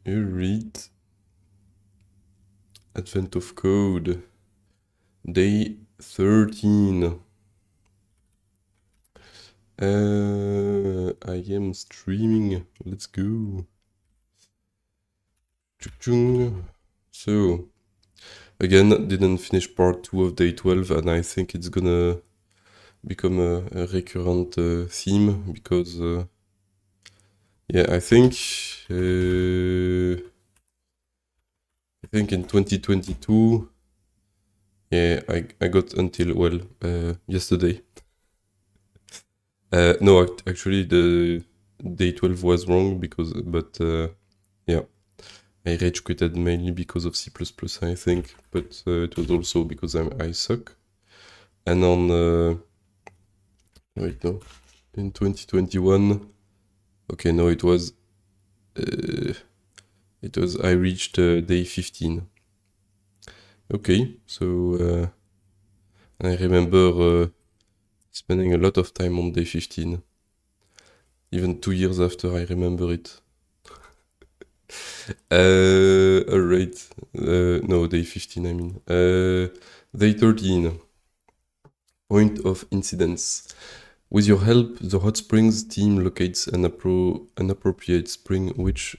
You read Advent of Code, day 13. I am streaming. Let's go. So, again, didn't finish part 2 of day 12, and I think it's gonna become a recurrent theme because, yeah, I think in 2022, yeah, I got until, well, yesterday. No, actually, the day 12 was wrong but yeah, I rage quitted mainly because of C++, I think, but it was also because I suck. And on, wait, no, in 2021, okay, no, it was, I reached day 15. Okay, so I remember spending a lot of time on day 15. Even 2 years after, I remember it. Alright. No, day 15, I mean. Day 13. Point of incidence. With your help, the Hot Springs team locates an appropriate spring which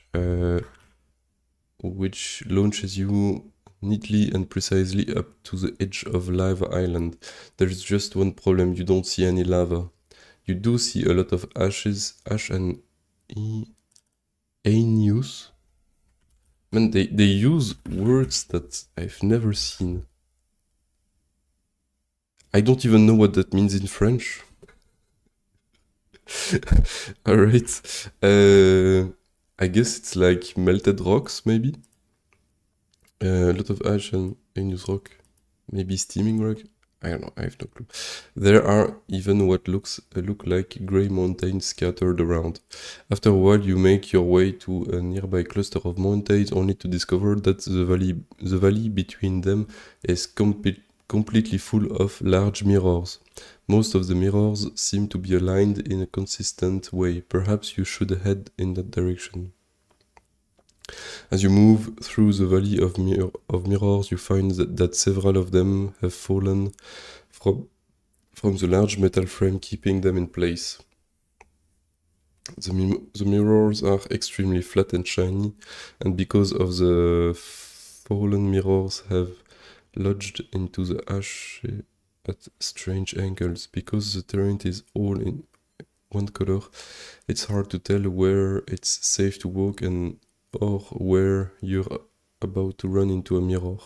launches you neatly and precisely up to the edge of Lava Island. There's just one problem, you don't see any lava. You do see a lot of ash and news. Man, they use words that I've never seen. I don't even know what that means in French. Alright. I guess it's like melted rocks, maybe? A lot of ash and igneous rock. Maybe steaming rock? I don't know, I have no clue. There are even what look like grey mountains scattered around. After a while, you make your way to a nearby cluster of mountains, only to discover that the valley between them is completely full of large mirrors. Most of the mirrors seem to be aligned in a consistent way. Perhaps you should head in that direction. As you move through the valley of mirrors, you find that several of them have fallen from the large metal frame keeping them in place. The mirrors are extremely flat and shiny, and because of the fallen mirrors have lodged into the ash at strange angles. Because the terrain is all in one color, it's hard to tell where it's safe to walk or where you're about to run into a mirror.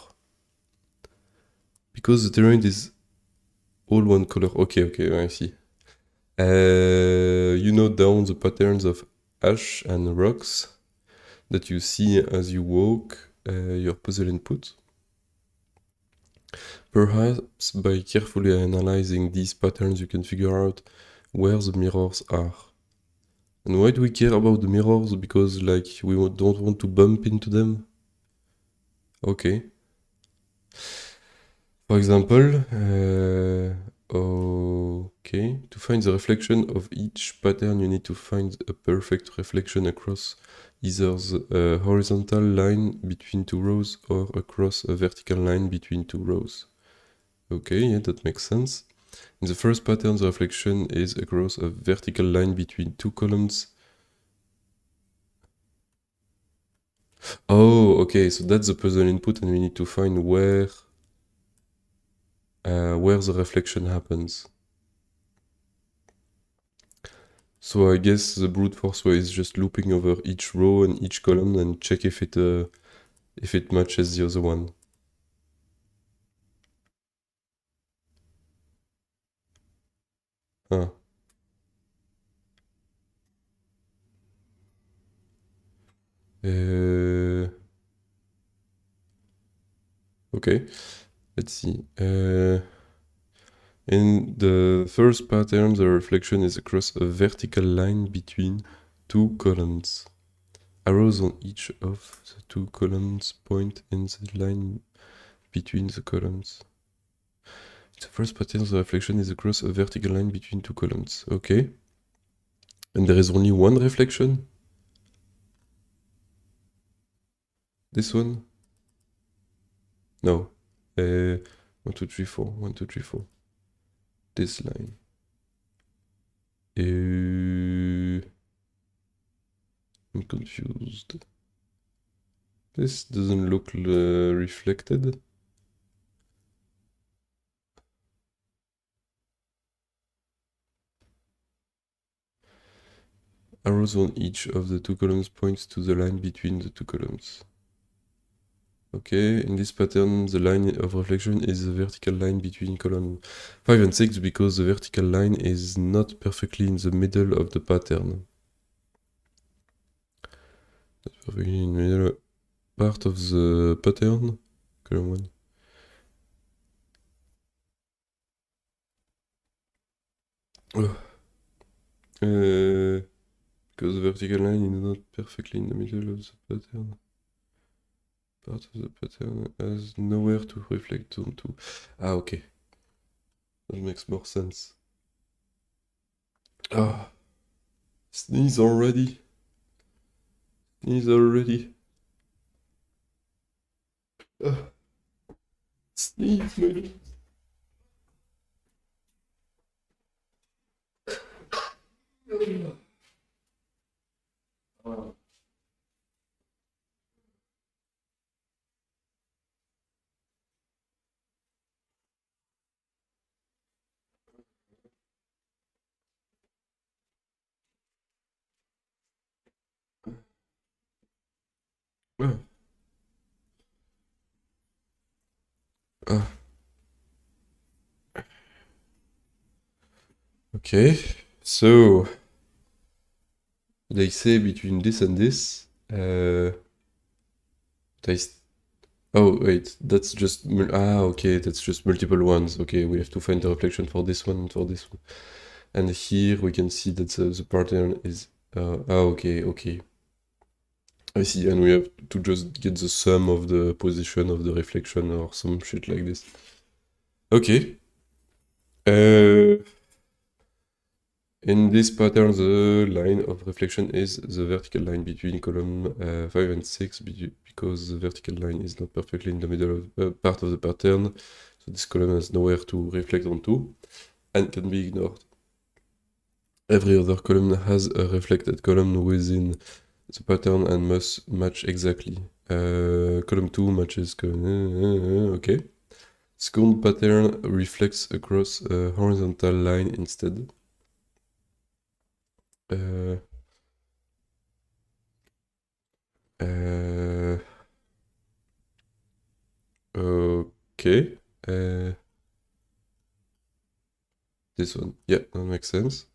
Because the terrain is all one color. Okay, I see. You note down the patterns of ash and rocks that you see as you walk your puzzle input. Perhaps by carefully analyzing these patterns, you can figure out where the mirrors are. And why do we care about the mirrors? Because, like, we don't want to bump into them? Okay. For example, okay, to find the reflection of each pattern, you need to find a perfect reflection across either the horizontal line between two rows or across a vertical line between two rows. Okay, yeah, that makes sense. In the first pattern, the reflection is across a vertical line between two columns. Oh, okay, so that's the puzzle input, and we need to find where the reflection happens. So I guess the brute force way is just looping over each row and each column and check if it matches the other one. Huh. Okay, let's see. In the first pattern, the reflection is across a vertical line between two columns. Arrows on each of the two columns point in the line between the columns. The first pattern, the reflection is across a vertical line between two columns. Okay. And there is only one reflection? This one? No. 1, 2, 3, 4. 1, 2, 3, 4. This line. I'm confused. This doesn't look reflected. Arrows on each of the two columns points to the line between the two columns. Okay, in this pattern, the line of reflection is the vertical line between column 5 and 6 because the vertical line is not perfectly in the middle of the pattern. Not perfectly in the middle part of the pattern. Column 1. Oh. Because the vertical line is not perfectly in the middle of the pattern. Part of the pattern has nowhere to reflect onto. Ah, okay. That makes more sense. Ah. Sneeze already. Sneeze already. Ah. Sneeze, man. Ah. Ah. Okay, so they say between this and this, oh wait, that's just okay, that's just multiple ones. Okay, we have to find the reflection for this one and for this one. And here we can see that the pattern is okay. I see, and we have to just get the sum of the position of the reflection or some shit like this. Okay. In this pattern, the line of reflection is the vertical line between column 5 and 6 because the vertical line is not perfectly in the middle of part of the pattern, so this column has nowhere to reflect onto and can be ignored. Every other column has a reflected column within the pattern and must match exactly. Column 2 matches column... okay. Second pattern reflects across a horizontal line instead. Okay. This one. Yeah, that makes sense.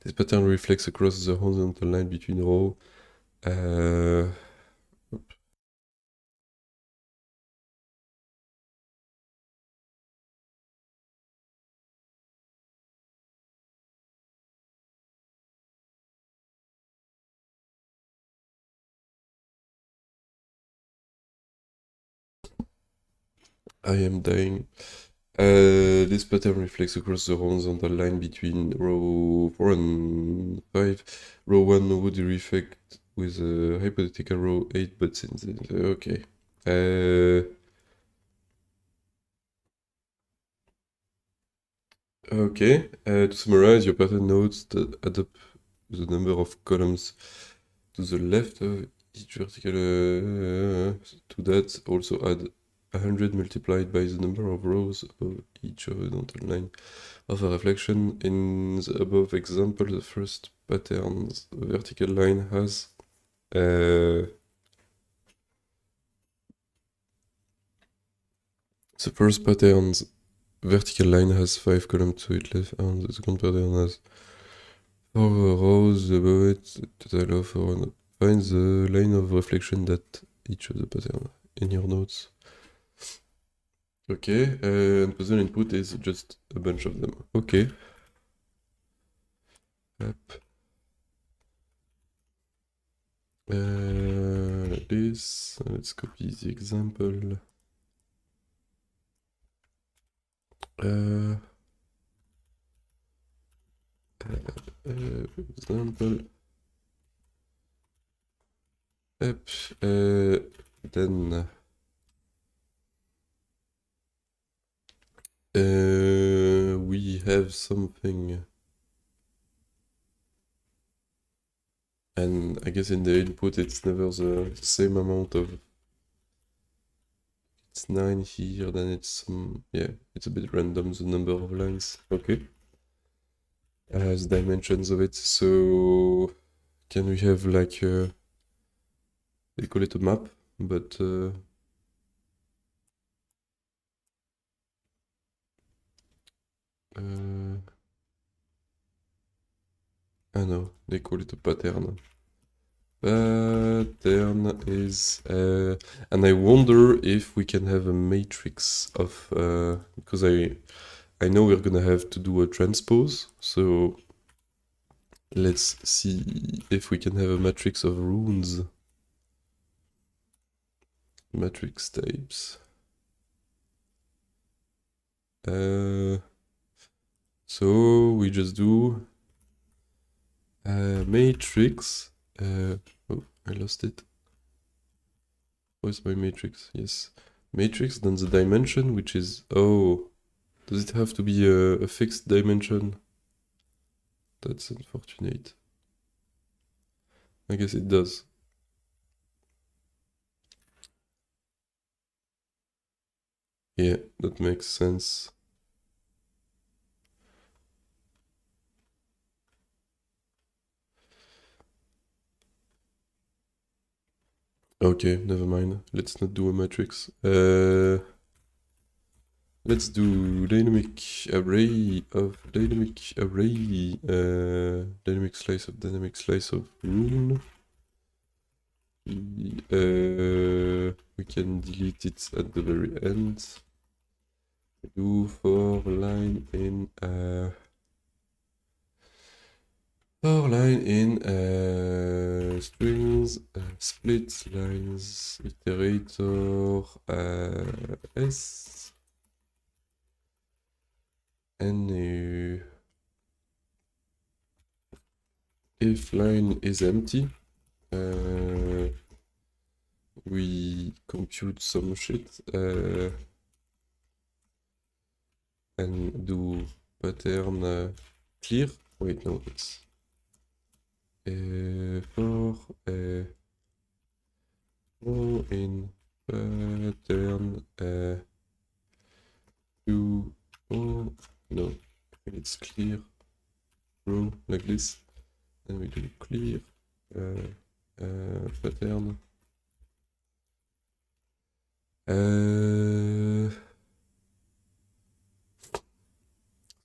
This pattern reflects across the horizontal line between row. I am dying. This pattern reflects across the horizontal line between row 4 and 5. Row 1 would reflect with a hypothetical row 8, but since okay. Okay, to summarize, your pattern nodes that add up the number of columns to the left of each vertical. To that, also add 100 multiplied by the number of rows of each horizontal line of a reflection. In the above example, the first pattern's vertical line has the first pattern's vertical line has 5 columns to its left, and the second pattern has 4 rows above it. Total of 400. Find the line of reflection that each of the pattern in your notes. Okay, and puzzle input is just a bunch of them. Okay. Up. Like this. Let's copy the example. For example, yep, then we have something, and I guess in the input it's never the same amount of. It's 9 here, then it's some, yeah, it's a bit random, the number of lines. Okay. The dimensions of it. So can we have like they call it a map, but I know they call it a pattern. Pattern is and I wonder if we can have a matrix of because I know we're gonna have to do a transpose, so let's see if we can have a matrix of runes. Matrix types. So we just do matrix. Oh, I lost it. Where's my matrix? Yes. Matrix, then the dimension, which is... Oh, does it have to be a fixed dimension? That's unfortunate. I guess it does. Yeah, that makes sense. Okay, never mind. Let's not do a matrix. Let's do dynamic array of dynamic array, dynamic slice of rune. We can delete it at the very end. Do for line in strings, split lines, iterator s, and if line is empty, we compute some shit and do pattern clear. Wait, no, it's for row in pattern to oh no, I think it's clear row like this, and we do clear pattern.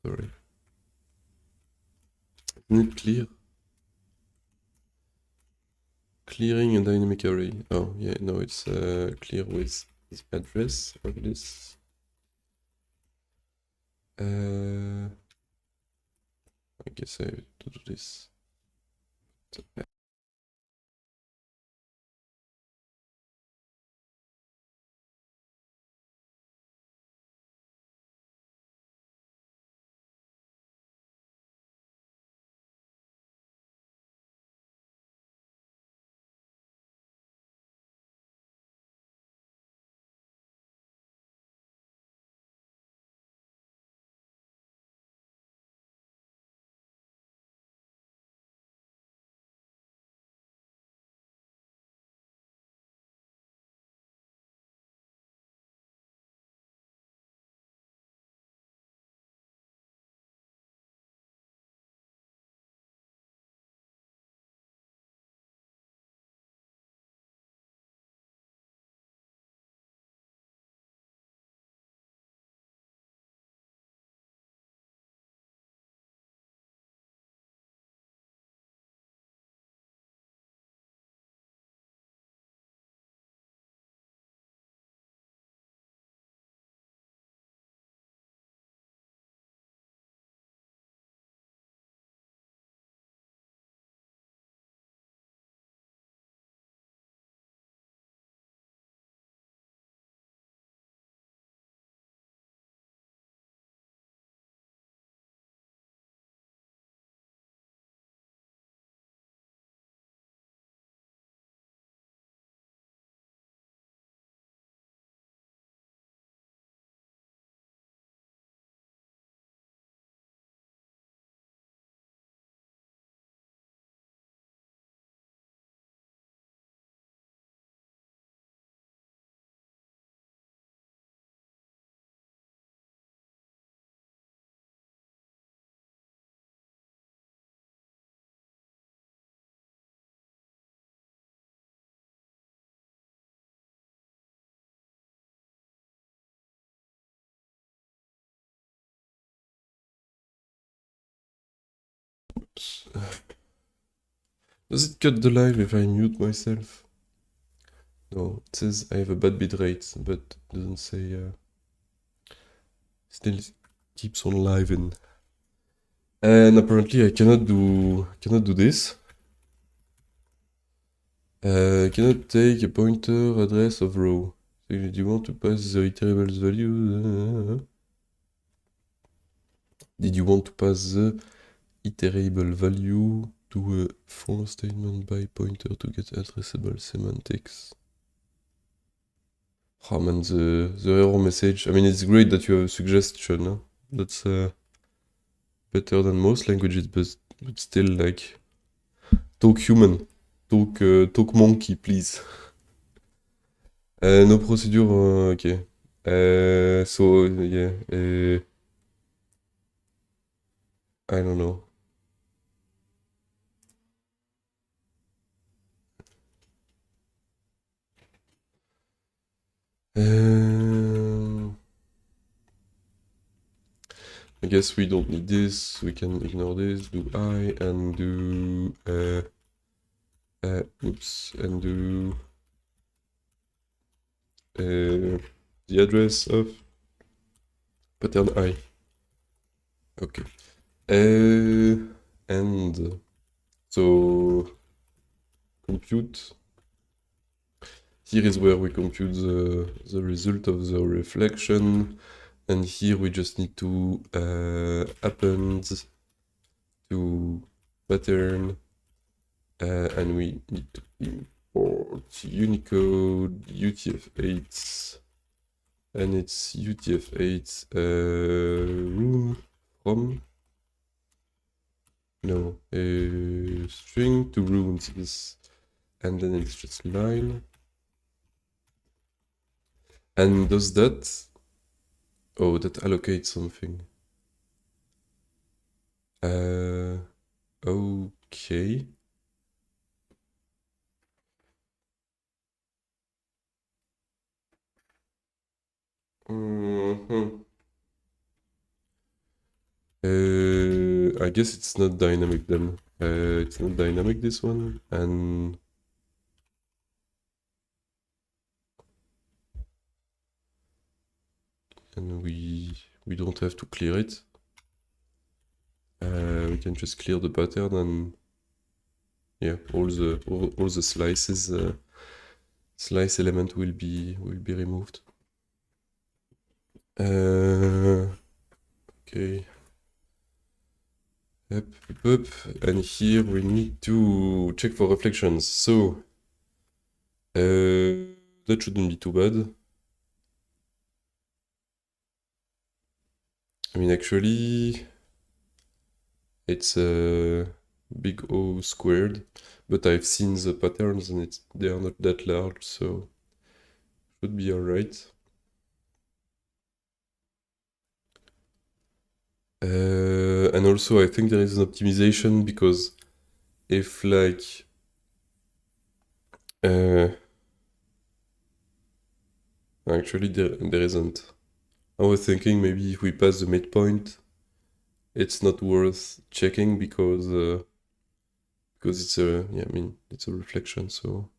Sorry. Isn't it clear? Clearing a dynamic array. Oh, yeah, no, it's clear with the address of this. I guess I have to do this. Does it cut the live if I mute myself? No, it says I have a bad bitrate, but it doesn't say. Still keeps on live in. And apparently I cannot do this. Cannot take a pointer address of row. So do you want to pass the iterables value? Did you want to pass the iterable value to a for statement by pointer to get addressable semantics? Oh man, the error message. I mean, it's great that you have a suggestion. Huh? That's better than most languages, but still, like, talk human. Talk monkey, please. No procedure, okay. So, yeah, I don't know. I guess we don't need this, we can ignore this, do I, and do, oops, and do the address of pattern I. Okay. And so compute. Here is where we compute the result of the reflection, and here we just need to append to pattern, and we need to import Unicode UTF-8, and it's UTF-8 room from, no, string to rooms, and then it's just line. And does that... Oh, that allocates something. Okay. I guess it's not dynamic then. It's not dynamic, this one, and we don't have to clear it. We can just clear the pattern, and yeah, all the slices, slice element will be removed. Okay. Up, and here we need to check for reflections. So that shouldn't be too bad. I mean, actually, it's a big O squared, but I've seen the patterns and they are not that large, so should be alright. And also I think there is an optimization, because if like actually there isn't. I was thinking maybe if we pass the midpoint, it's not worth checking, because it's a, yeah, I mean, it's a reflection, so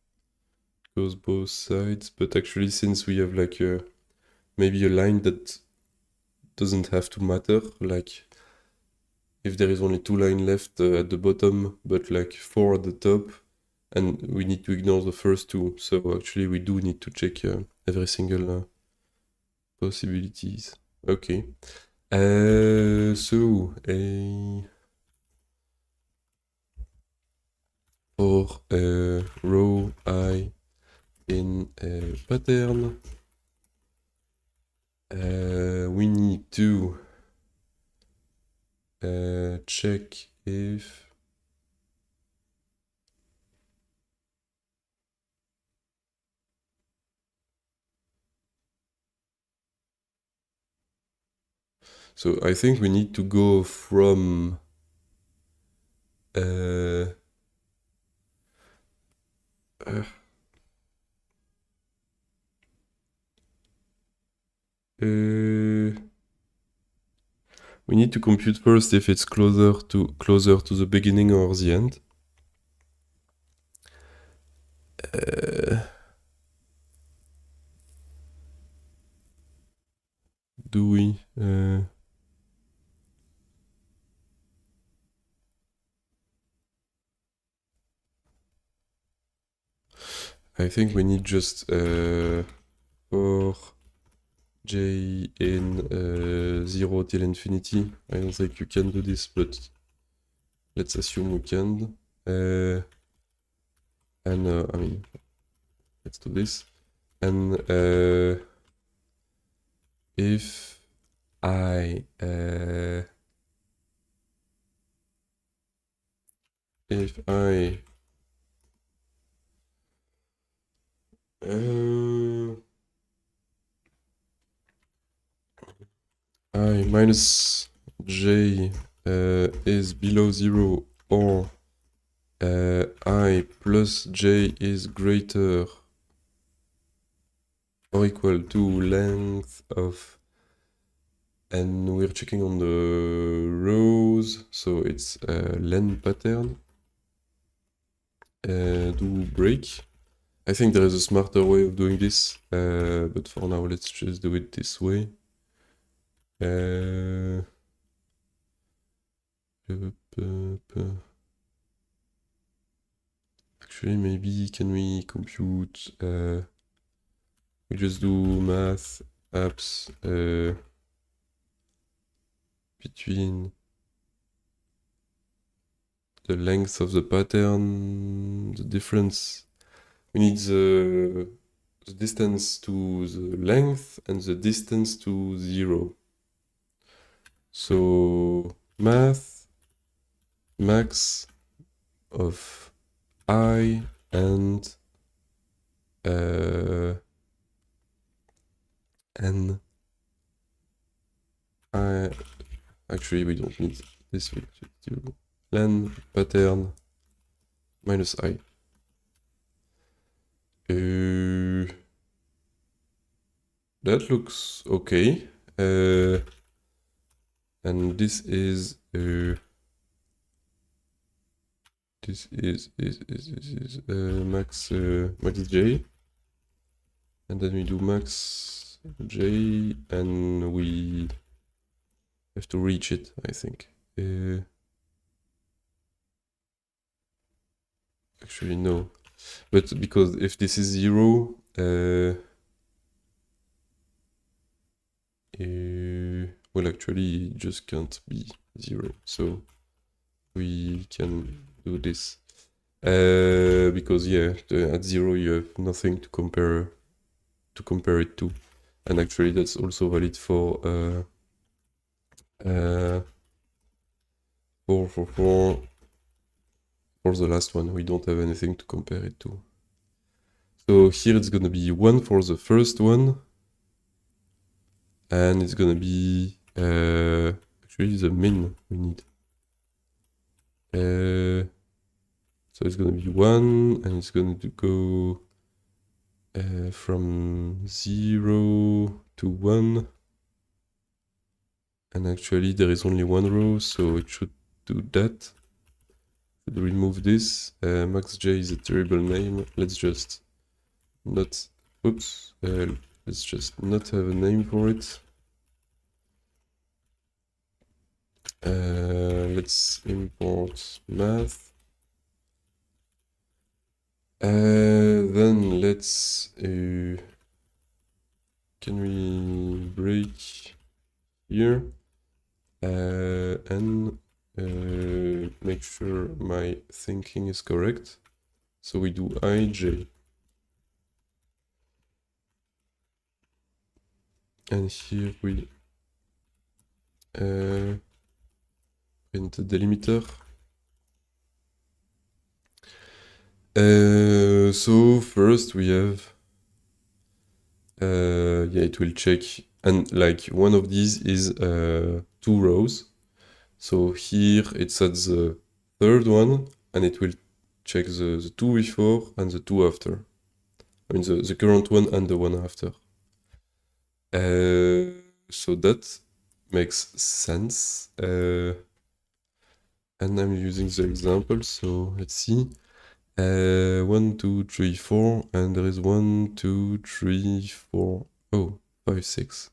it goes both sides. But actually, since we have like maybe a line that doesn't have to matter, like if there is only 2 lines left at the bottom, but like 4 at the top, and we need to ignore the first 2. So actually we do need to check every single possibilities. Okay. So for row I in pattern, we need to check if so I think we need to go from We need to compute first if it's closer to the beginning or the end. Do we? I think we need just for j in 0 till infinity. I don't think you can do this, but let's assume we can. And I mean, let's do this. And if I I minus j is below 0 or I plus j is greater or equal to length of, and we're checking on the rows, so it's len pattern. Do break. I think there is a smarter way of doing this, but for now let's just do it this way. Actually, maybe can we compute? We just do math apps between the length of the pattern, the difference. We need the distance to the length and the distance to 0. So math max of I and n. Actually, we don't need this. We do len pattern minus I. That looks okay. And this is max max j, and then we do max j, and we have to reach it, I think. Actually, no, but because if this is 0, well, actually, it just can't be 0, so we can do this. Because yeah, at 0 you have nothing to compare it to, and actually that's also valid for the last one. We don't have anything to compare it to. So here it's gonna be 1 for the first one, and it's gonna be actually the min we need. So it's gonna be 1, and it's going to go from 0 to 1. And actually there is only one row, so it should do that. Should remove this. Max J is a terrible name. Let's just not, oops, let's just not have a name for it. Let's import math. Then let's, can we break here and make sure my thinking is correct? So we do ij, and here we print the delimiter. So first we have, yeah, it will check, and like one of these is 2 rows. So here it's at the third one, and it will check the 2 before and the 2 after. I mean the current one and the one after. So that makes sense. And I'm using the example, so let's see. 1, 2, 3, 4, and there is 1, 2, 3, 4, 5, 6.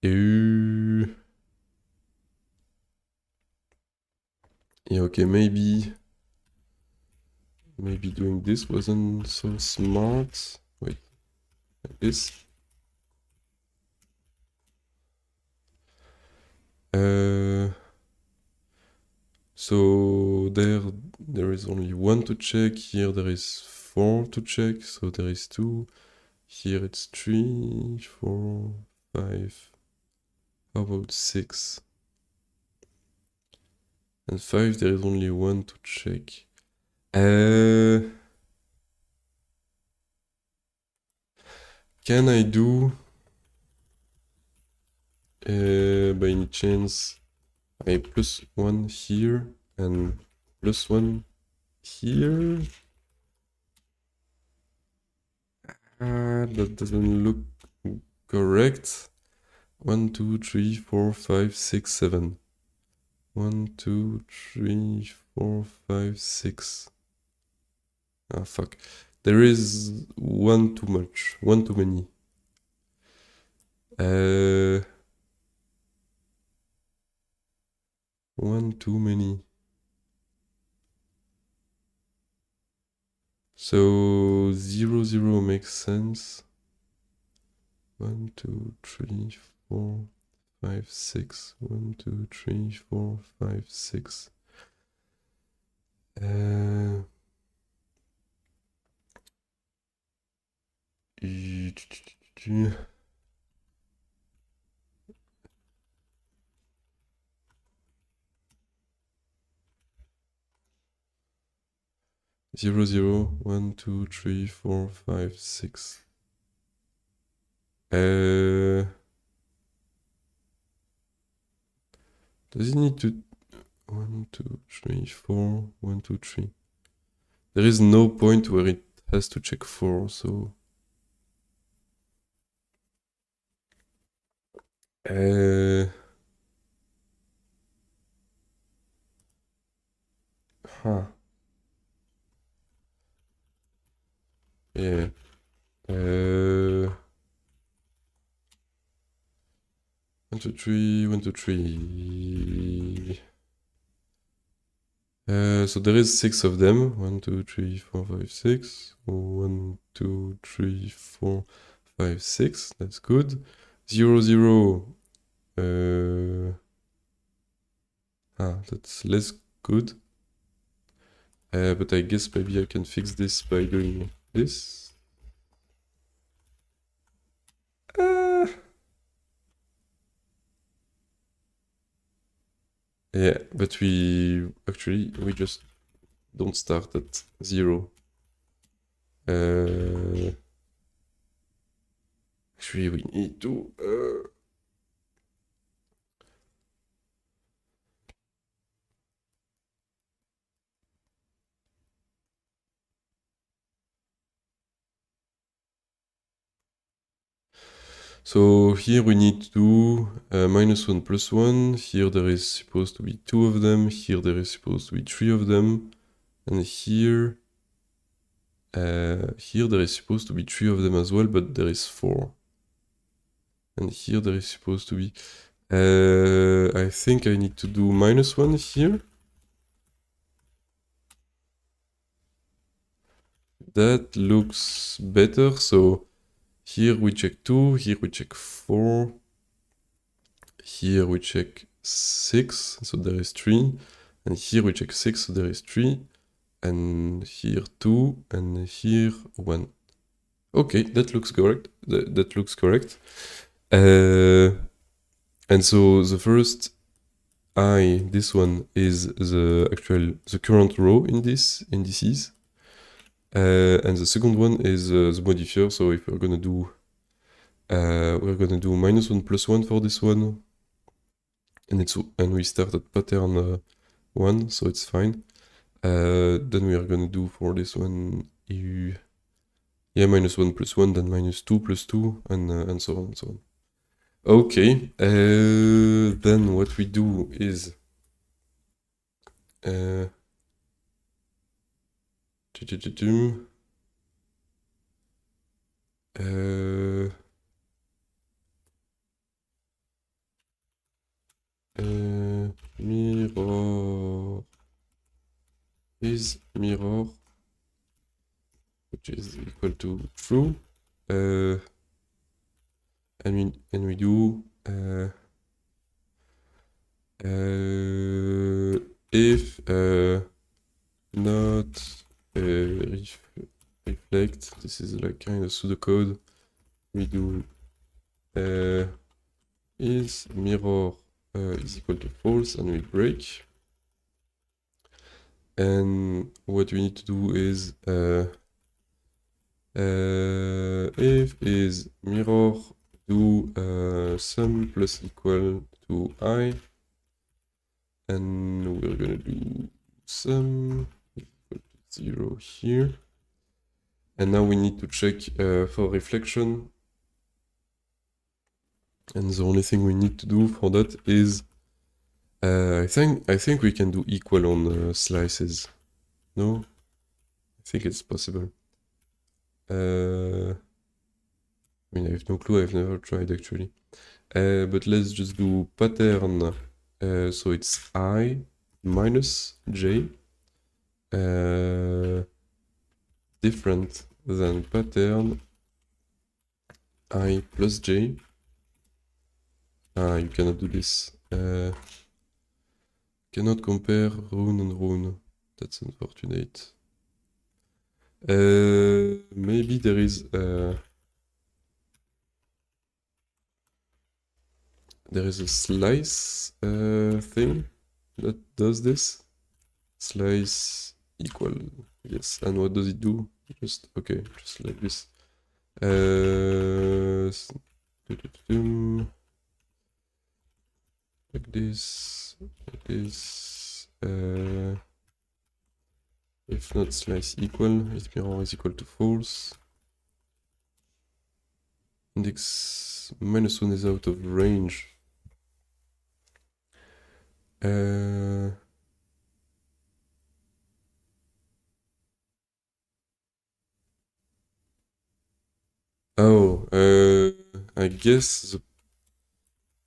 Yeah, okay, maybe doing this wasn't so smart. Wait, like this. So there is only 1 to check. Here there is 4 to check. So there is 2. Here it's 3, 4, 5. How about 6? And 5 there is only 1 to check. Can I do by any chance a +1 here and +1 here? That doesn't look correct. 1, 2, 3, 4, 5, 6, 7. 1, 2, 3, 4, 5, 6. Ah, fuck. There is 1 too much. 1 too many. One too many. So 0, 0 makes sense. 1, 2, 3, 4, 5, 6. 1, 2, 3, 4, 5, 6. 0, 0, 1, 2, 3, 4, 5, 6. Does it need to 1, 2, 3, 4, 1, 2, 3? There is no point where it has to check 4, so yeah. 1, 2, 3, 1, 2, 3. So there is 6 of them. 1, 2, 3, 4, 5, 6. 1, 2, 3, 4, 5, 6. That's good. 0, 0. That's less good. But I guess maybe I can fix this by doing this. Yeah, but we just don't start at 0. Actually, we need to. So here we need to do -1 +1. Here there is supposed to be 2 of them. Here there is supposed to be 3 of them. And here there is supposed to be 3 of them as well, but there is 4. And here there is supposed to be... I think I need to do -1 here. That looks better. So here we check 2, here we check 4. Here we check 6, so there is 3. And here we check 6, so there is 3. And here 2, and here 1. Okay, that looks correct. That looks correct. And so the first this one is the current row in this indices. And the second one is the modifier. So if we're gonna do -1 +1 for this one, and we start at pattern 1, so it's fine. Then we are gonna do for this one, -1 +1, then -2 +2, and so on and so on. Okay, then what we do is uh, mirror is mirror, which is equal to true, and we do if not reflect, this is like kind of pseudocode, we do is mirror is equal to false, and we break. And what we need to do is if is mirror do sum plus equal to I, and we're gonna do sum equal to 0 here. And now we need to check for reflection, and the only thing we need to do for that is I think we can do equal on slices. No, I think it's possible. I mean, I have no clue. I've never tried actually. But let's just do pattern. So it's I minus j different than pattern I plus j. You cannot do this. Cannot compare rune and rune. That's unfortunate. Maybe there is a slice thing that does this. Slice equal, yes. And what does it do? Just okay, just like this. Like this, like this. If not slice equal, if mirror is equal to false. Index -1 is out of range. I guess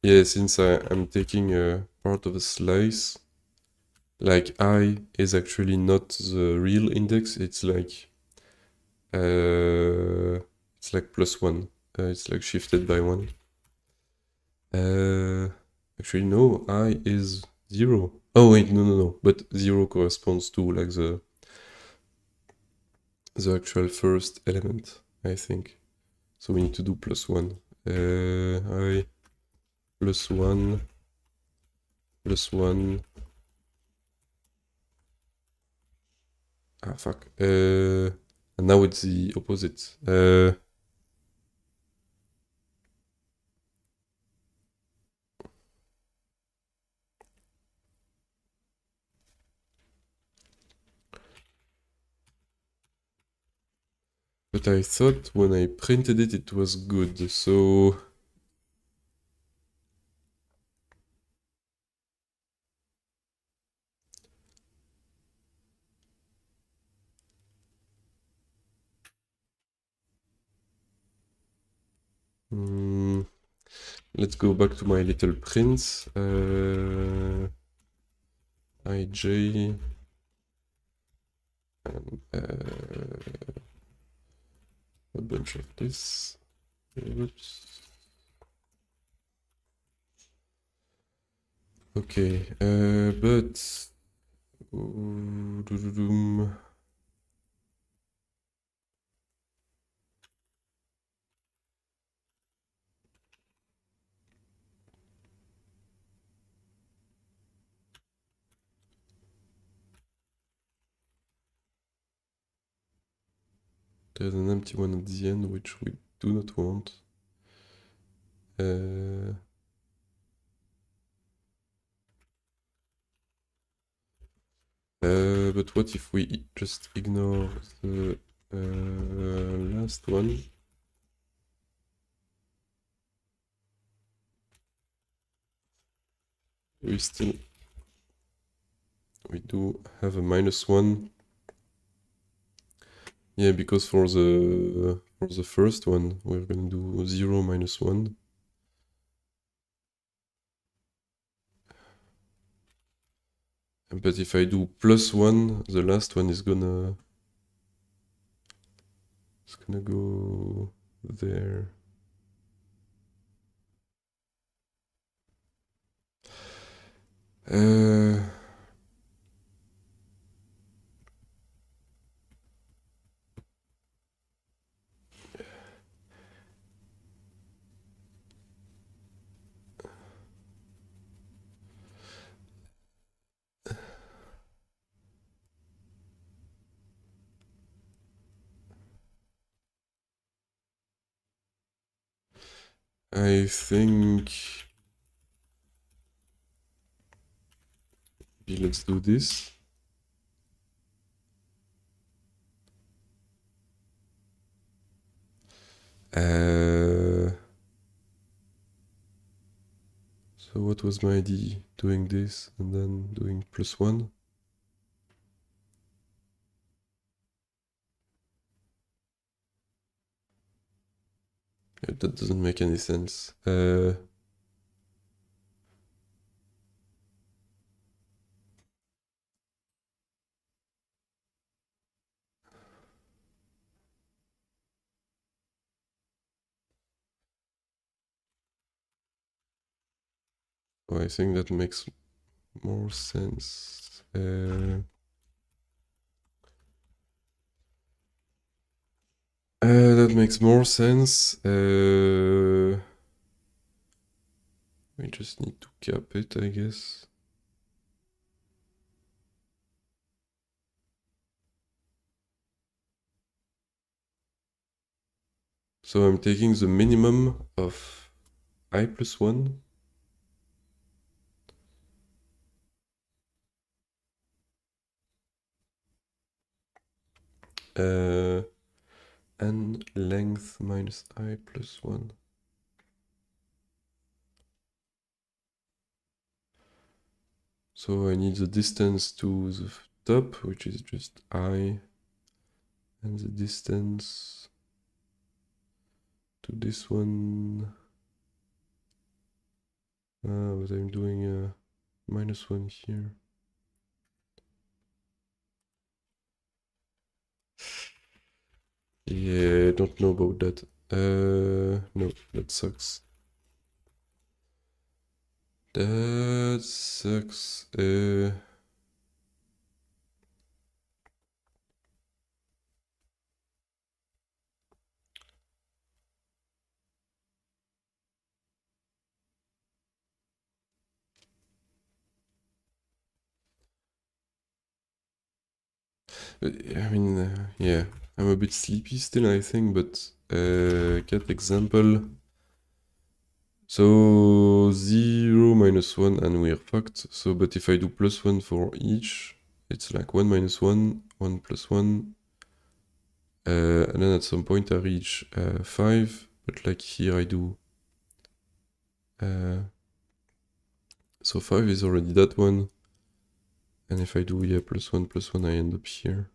yeah, since I'm taking a part of a slice, like I is actually not the real index, it's like +1. It's like shifted by 1. Actually no, I is 0. Oh wait, no. But 0 corresponds to like the actual first element, I think. So we need to do +1. I +1 +1. Ah fuck. And now it's the opposite. But I thought when I printed it, it was good, so... Let's go back to my little prints. IJ... a bunch of this. Oops. Okay, but... There's an empty one at the end, which we do not want. But what if we just ignore the last one? we do have a -1. Yeah, because for the first one we're gonna do 0, -1. But if I do +1, the last one is gonna go there. I think let's do this. So what was my idea? Doing this and then doing +1? Yeah, that doesn't make any sense. I think that makes more sense. That makes more sense. We just need to cap it, I guess. So I'm taking the minimum of I +1. And length minus I +1. So I need the distance to the top, which is just I, and the distance to this one. But I'm doing a -1 here. Yeah, I don't know about that. No, that sucks. That sucks. I mean, yeah, I'm a bit sleepy still, I think, but get example. So 0, -1, and we're fucked. So, but if I do +1 for each, it's like 1 -1, 1 +1. And then at some point I reach 5, but like here I do. So 5 is already that one. And if I do, yeah, +1, +1, I end up here.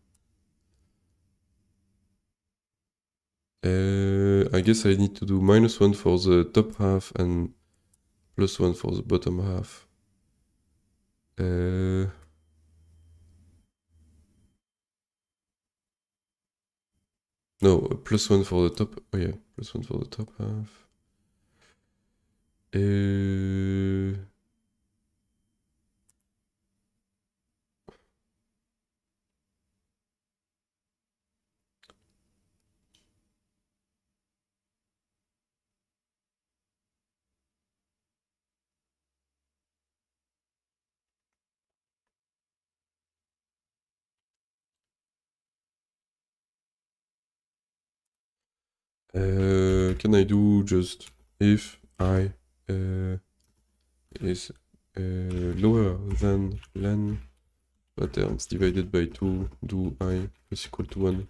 I guess I need to do -1 for the top half and +1 for the bottom half. No, +1 for the top. Oh yeah, +1 for the top half. Can I do just if I is lower than len patterns divided by 2, do I is equal to 1?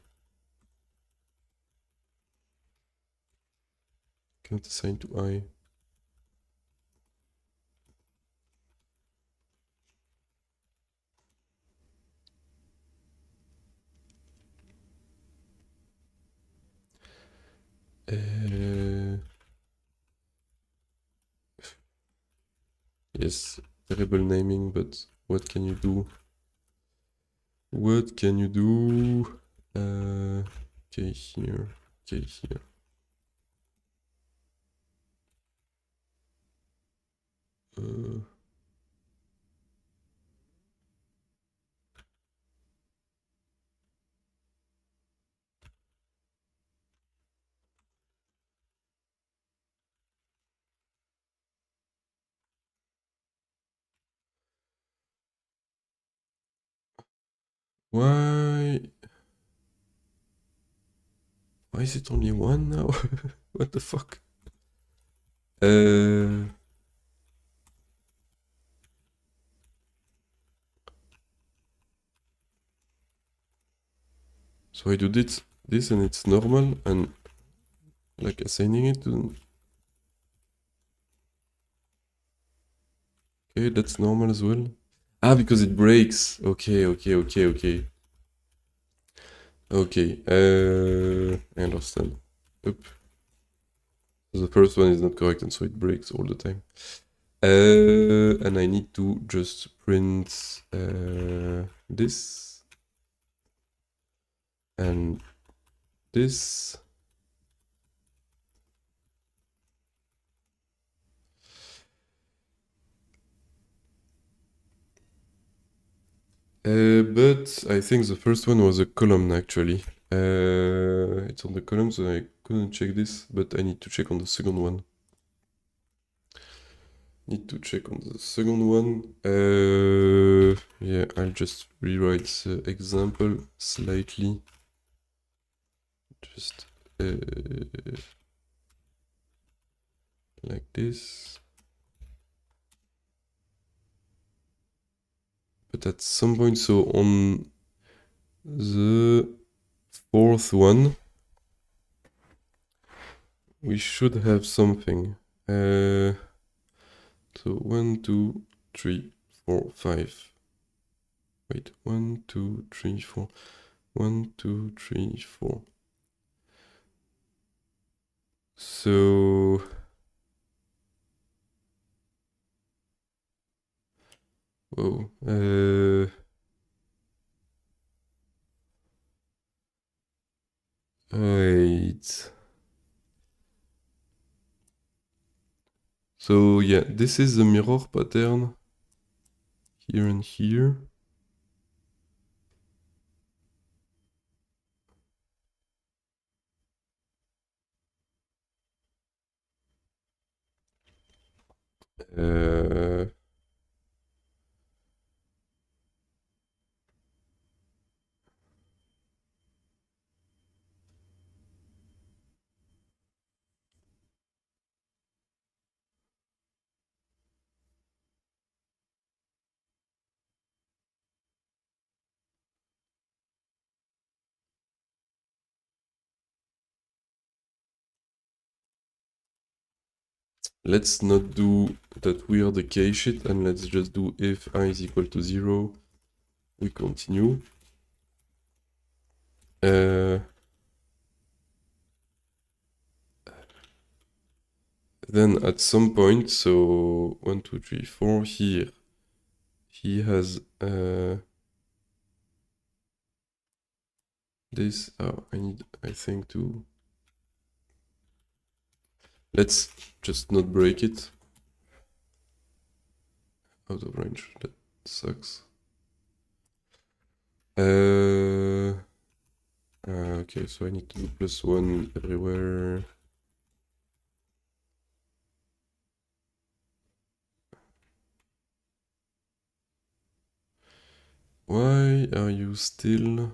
Can't assign to I. Yes, terrible naming, but what can you do? What can you do? Okay, here. Okay, here. Why? Why is it only one now? What the fuck? So I do this and it's normal, and like assigning it to... Okay, that's normal as well. Ah, because it breaks. Okay. Okay, I understand. Oop. So the first one is not correct, and so it breaks all the time. And I need to just print this and this. But I think the first one was a column actually. It's on the column, so I couldn't check this, but I need to check on the second one. Need to check on the second one. Yeah, I'll just rewrite the example slightly. Just like this. But at some point, so on the fourth one, we should have something. So 1, 2, 3, 4, 5. Wait, 1, 2, 3, 4. 1, 2, 3, 4. So whoa. Wait. So yeah, this is the mirror pattern here and here. Let's not do that weird decay shit, and let's just do if I is equal to 0, we continue. Then at some point, so 1, 2, 3, 4 here, he has this. Oh, I think to... Let's just not break it. Out of range, that sucks. Okay, so I need to do +1 everywhere. Why are you still...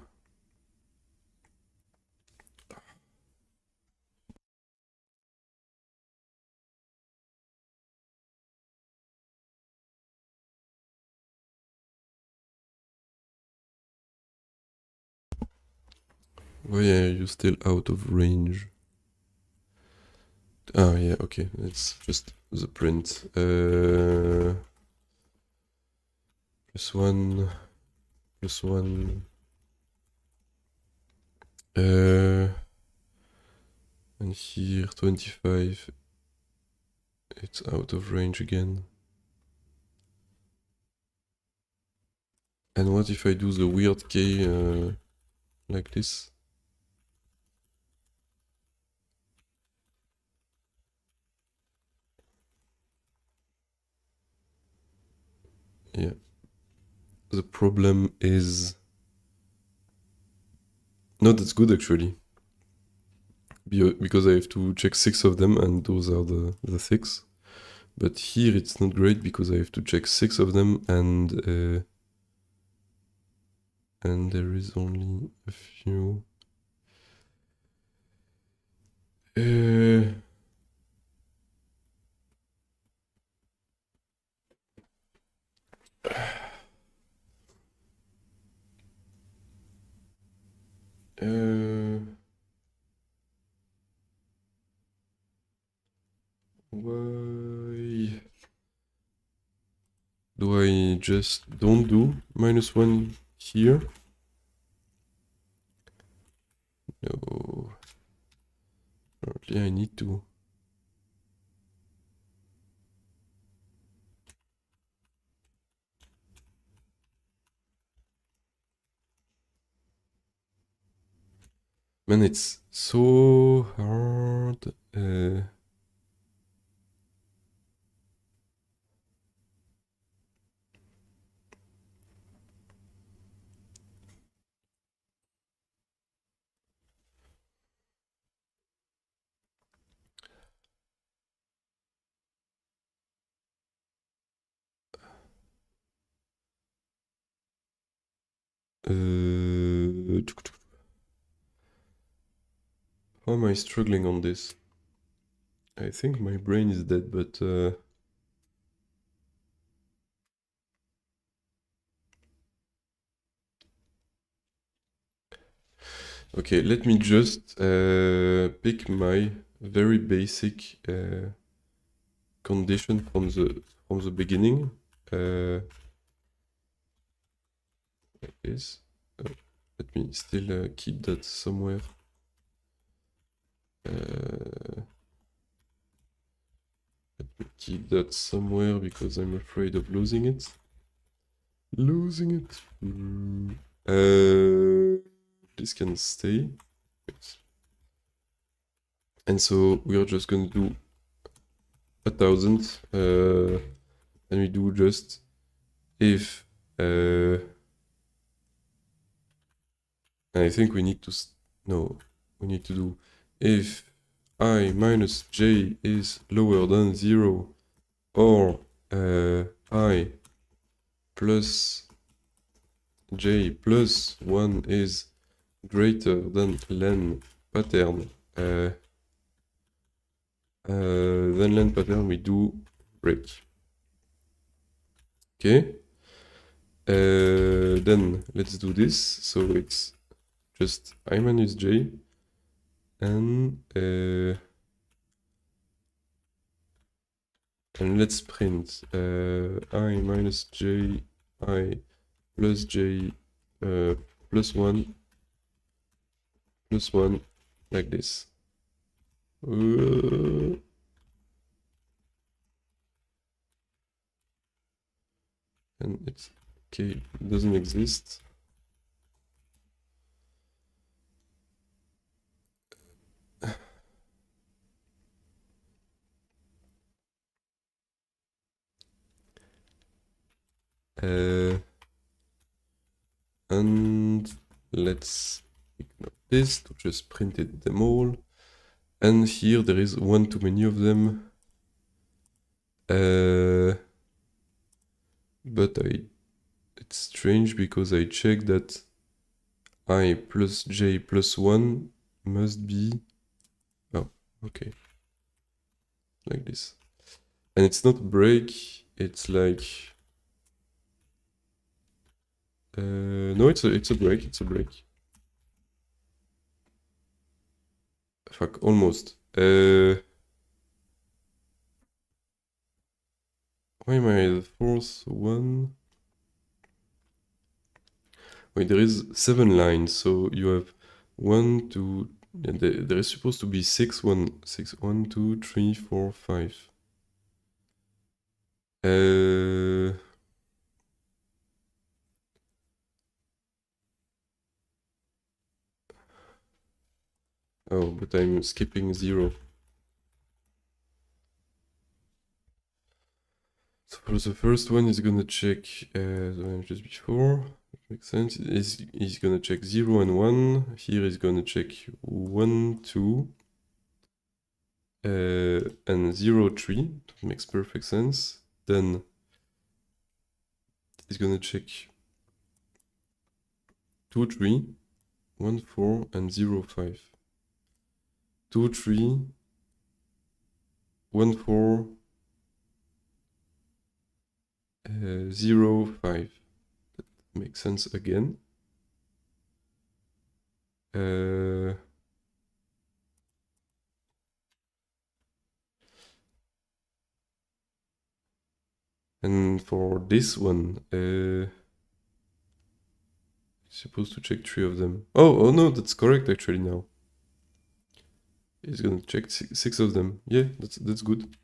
Why are you still out of range? Ah, yeah, okay, it's just the print. +1, +1. And here, 25. It's out of range again. And what if I do the weird K like this? Yeah. The problem is... No, that's good actually. Because I have to check 6 of them and those are the 6. But here it's not great because I have to check 6 of them and there is only a few. Why do I just don't do -1 here? No. Apparently I need to. Man, it's so hard. How am I struggling on this? I think my brain is dead, but okay, let me just pick my very basic condition from the beginning. Like this. Let me still keep that somewhere. Let me keep that somewhere because I'm afraid of losing it. This can stay. And so we are just going to do 1,000. And we do just if. I think we need to. No, we need to do if I minus j is lower than 0 or I plus j plus 1 is greater than len pattern. Then len pattern we do break. Okay. Then let's do this. So it's just I minus j and let's print I minus j I plus j plus 1 plus 1 like this. And it's okay, it doesn't exist. And let's ignore this to just print them all. And here there is one too many of them. But it's strange because I checked that I plus j plus 1 must be... Oh, okay. Like this. And it's not break, it's like... no, it's a break, it's a break. Fuck, almost. Why am I the fourth one? Wait, there is 7 lines, so you have 1, 2... And there is supposed to be 6, 1, 6, 1, 2, 3, 4, 5. Oh, but I'm skipping 0. So for the first one, he's gonna check the one just before. Makes sense. He's gonna check 0 and 1. Here he's gonna check 1, 2, and 0, 3. That makes perfect sense. Then he's gonna check 2, 3, 1, 4, and 0, 5. 2, 3, 1, 4, 0, 5. That makes sense again. And for this one, supposed to check 3 of them. Oh no, that's correct actually now. He's gonna check 6 of them. Yeah, that's good.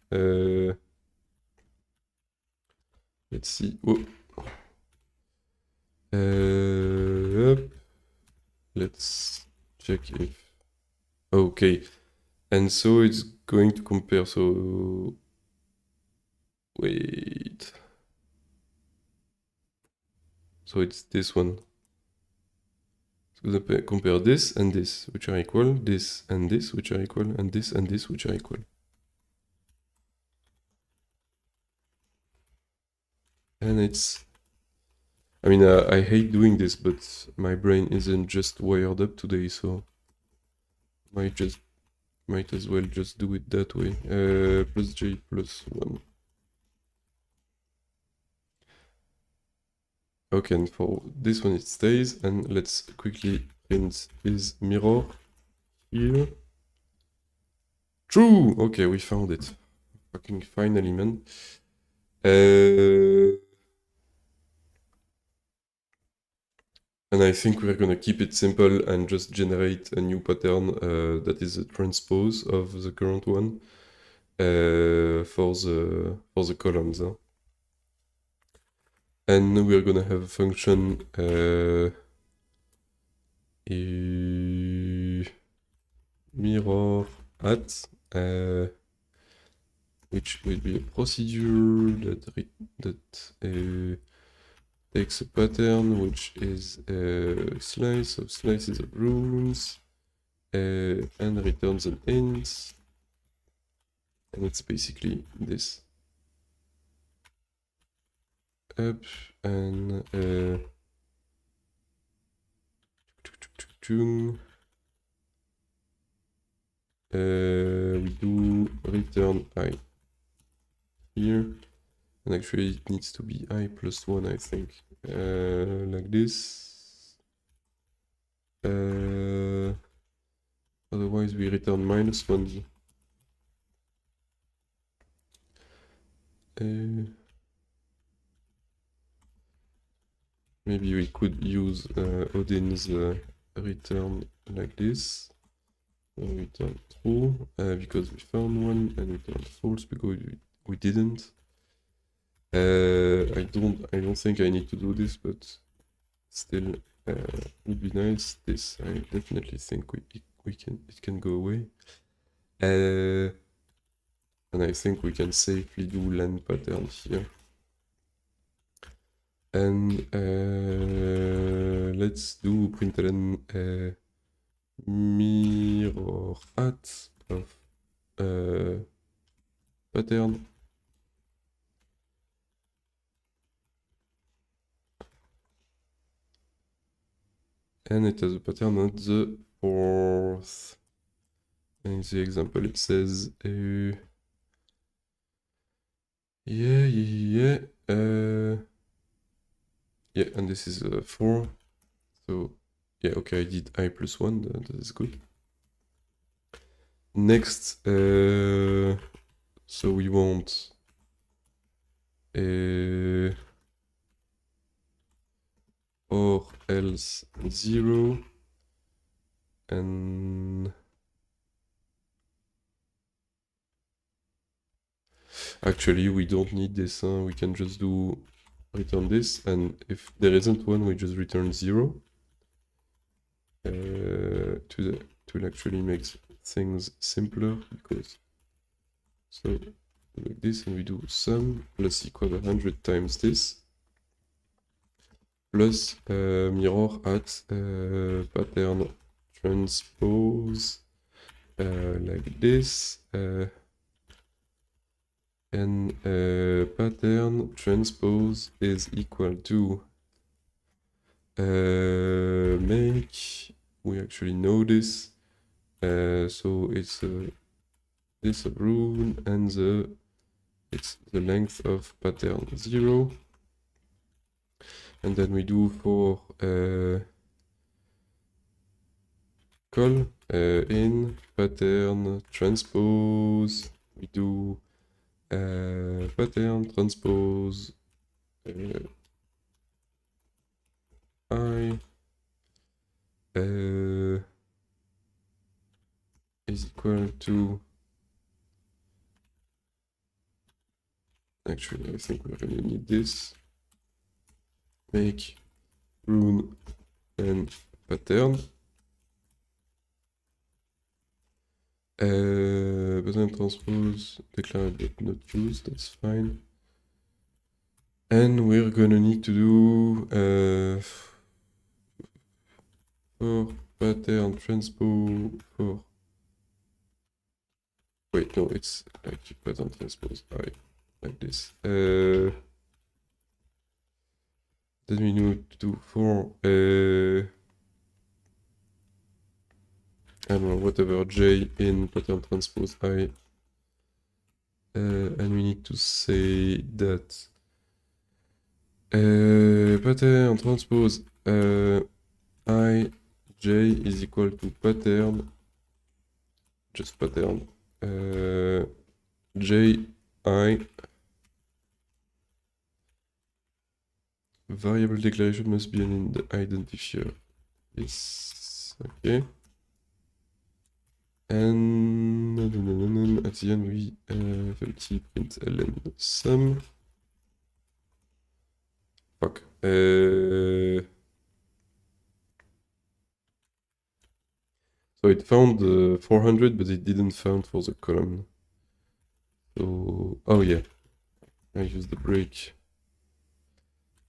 Let's see. Oh. Yep. Let's check if. Okay, and so it's going to compare. So wait. So it's this one. So compare this and this, which are equal, this and this, which are equal, and this, which are equal. And it's... I mean, I hate doing this, but my brain isn't just wired up today, so might as well just do it that way. Plus j plus 1. Okay, and for this one it stays, and let's quickly print his mirror here. True! Okay, we found it. Fucking finally, man. And I think we're gonna keep it simple and just generate a new pattern that is a transpose of the current one for the columns. Huh? And we're gonna have a function mirror at which will be a procedure that takes a pattern which is a slice of slices of runes and returns an int, and it's basically this. Up and we do return I here, and actually it needs to be I plus 1, I think, like this. Otherwise we return minus 1. Maybe we could use Odin's return like this. Return true because we found one, and return false because we didn't. I don't think I need to do this, but still would be nice. This I definitely think it can go away. And I think we can safely do len pattern here. And let's do println mirror at of pattern. And it has a pattern at the 4th. And in the example it says yeah, and this is 4. So yeah, okay, I did I plus 1, that is good. Next, so we want or else 0, and actually we don't need this, we can just do return this, and if there isn't one we just return 0 to the it will actually make things simpler because so like this, and we do sum plus equal 100 times this plus mirror at pattern transpose like this and pattern transpose is equal to make, we actually know this, so it's this rune and it's the length of pattern 0, and then we do for call in pattern transpose, we do pattern transpose I is equal to, actually I think we're gonna need this, make rune and pattern pattern transpose declared but not used, that's fine. And we're gonna need to do for pattern transpose for, wait, no, it's like pattern transpose I, like this. Then we need to do for I don't know, whatever j in pattern transpose I, and we need to say that pattern transpose I j is equal to pattern, just pattern j I variable declaration must be an identifier. Yes, okay. And at the end we flt print ln sum. Fuck. So it found 400, but it didn't found for the column. So, oh yeah, I used the break.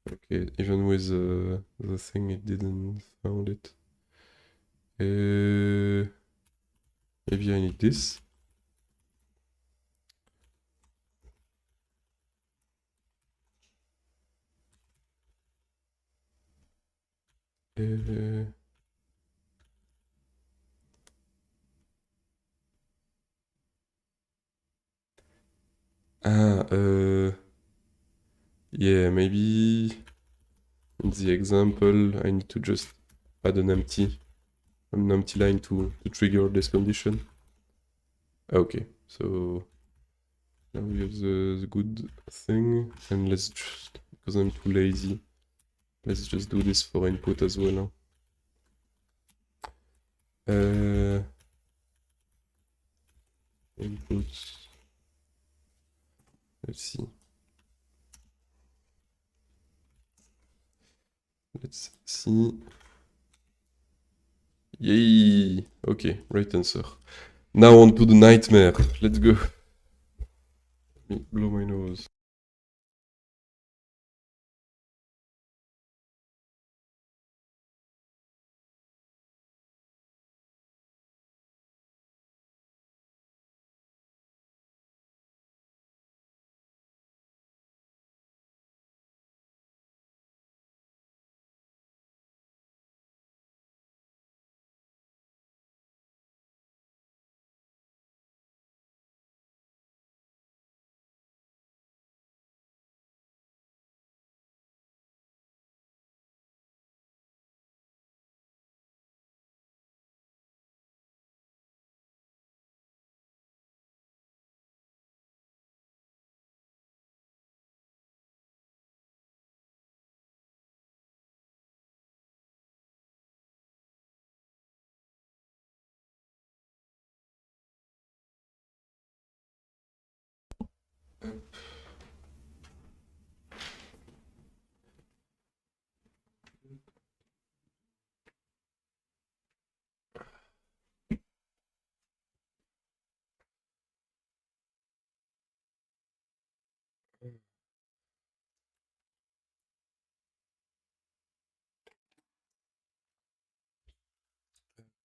Okay, even with the thing, it didn't found it. Maybe I need this. Yeah, maybe in the example, I need to just add an empty line to trigger this condition. Okay, so now we have the good thing, and let's just, because I'm too lazy, let's just do this for input as well. Input, let's see. Let's see. Yay! Okay, right answer. Now on to the nightmare. Let's go. Let me blow my nose.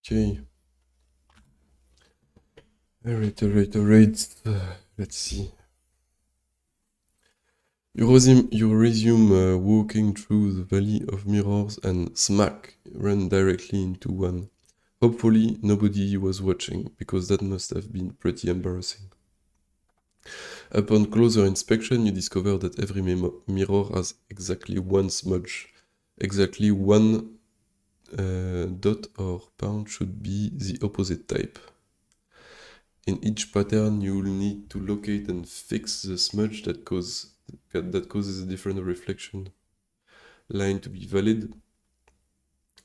Okay. Alright. Let's see. You resume walking through the Valley of Mirrors and smack, run directly into one. Hopefully, nobody was watching, because that must have been pretty embarrassing. Upon closer inspection, you discover that every mirror has exactly one smudge. Exactly one dot or pound should be the opposite type. In each pattern, you'll need to locate and fix the smudge that causes a different reflection line to be valid.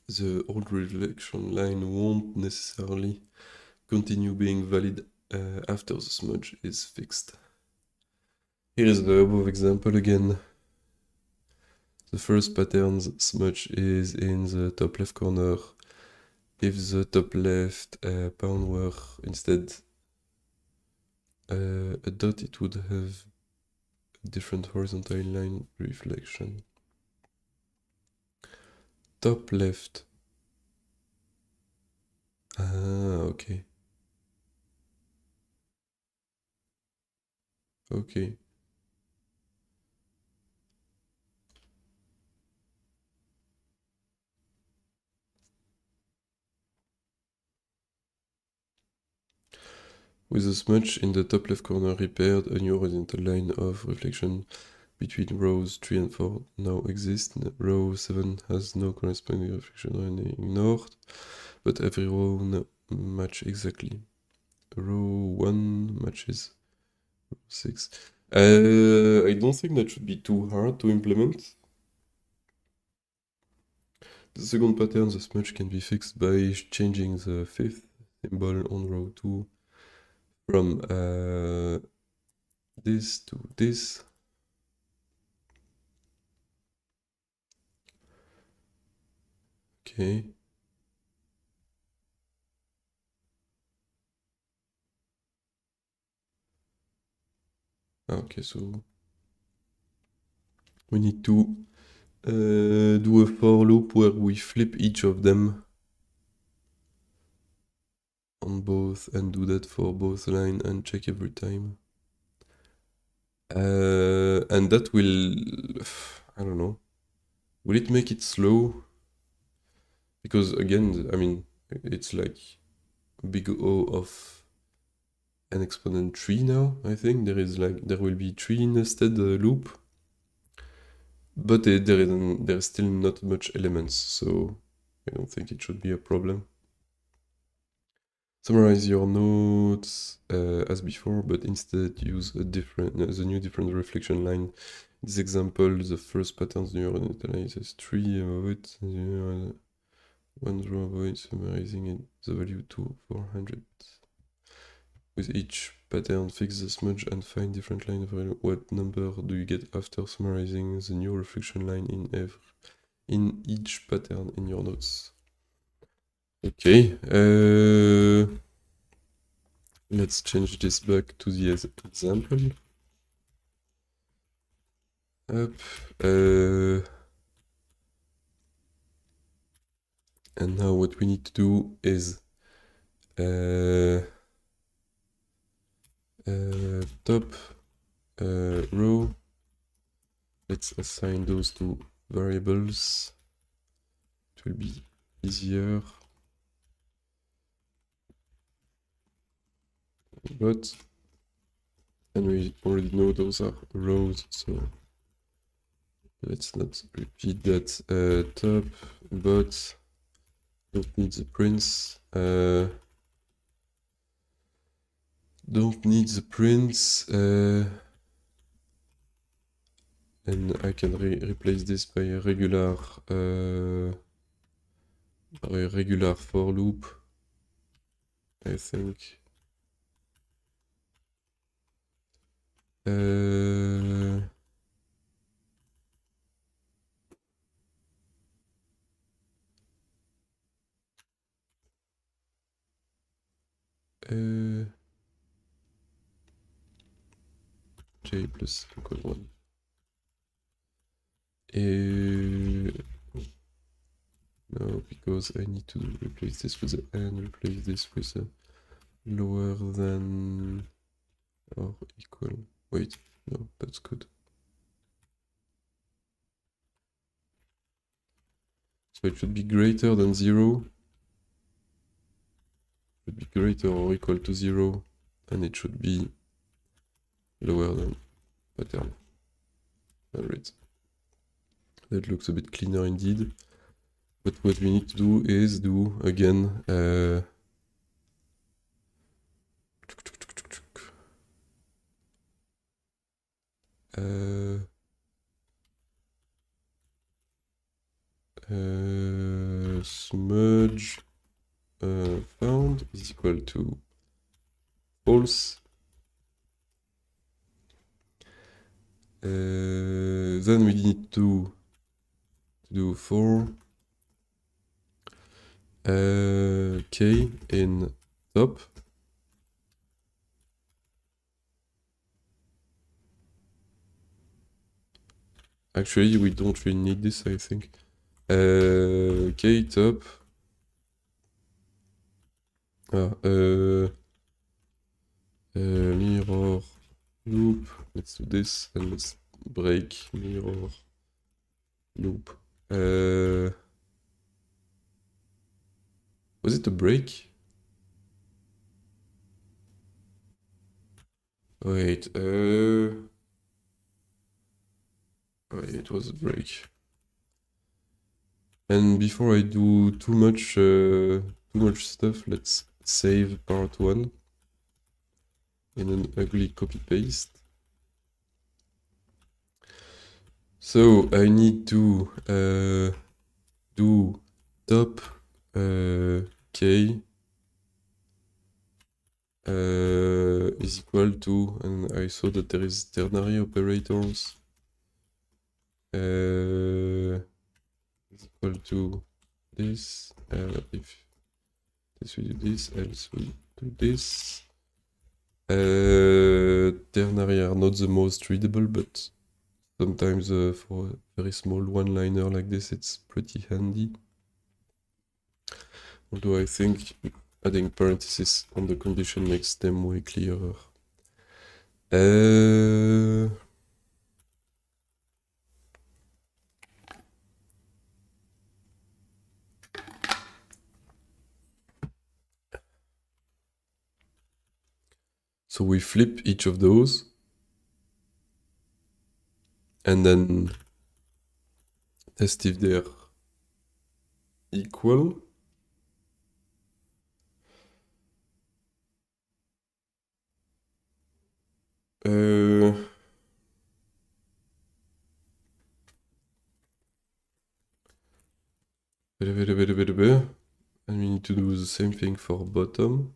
The old reflection line won't necessarily continue being valid after the smudge is fixed. Here is the above example again. The first pattern's smudge is in the top left corner. If the top left pound were instead a dot, it would have a different horizontal line reflection. Top left. Ah, okay. Okay. With the smudge in the top left corner repaired, a new horizontal line of reflection between rows 3 and 4 now exists. Row 7 has no corresponding reflection line ignored, but every row match exactly. Row 1 matches row 6. I don't think that should be too hard to implement. The second pattern, the smudge can be fixed by changing the fifth symbol on row 2 from this to this. Okay. Okay, so we need to do a for loop where we flip each of them on both and do that for both lines and check every time. And that will, I don't know, will it make it slow? Because again, I mean, it's like big O of an exponent 3 now, I think. There will be 3 nested loop. But there's still not much elements, so I don't think it should be a problem. Summarize your notes as before, but instead use the new different reflection line. In this example, the first pattern's new initializes 3 avoid one row avoid summarizing it, the value to 400. With each pattern, fix the smudge and find different line of value. What number do you get after summarizing the new reflection line in each pattern in your notes? Okay, let's change this back to the example. Up, and now what we need to do is top row. Let's assign those two variables. It will be easier. But, and we already know those are rows, so let's not repeat that. Top, but don't need the prints. Don't need the prints. And I can replace this by a regular for loop, I think. J plus equal 1. No, because I need to replace this with a n, replace this with a lower than or equal. Wait, no, that's good. So it should be greater than 0. It should be greater or equal to 0, and it should be lower than pattern. Alright. That looks a bit cleaner indeed. But what we need to do is do again smudge found is equal to false. Then we need to do for k in top. Actually, we don't really need this, I think. K top. Mirror loop. Let's do this and let's break mirror loop. Was it a break? Wait, oh, it was a break. And before I do too much stuff, let's save part 1 in an ugly copy paste. So I need to do top k is equal to, and I saw that there is ternary operators is equal to this. If this we do this, else we do this. Ternary are not the most readable, but sometimes for a very small one-liner like this, it's pretty handy. Although I think adding parentheses on the condition makes them way clearer. So we flip each of those and then test if they're equal. And we need to do the same thing for bottom.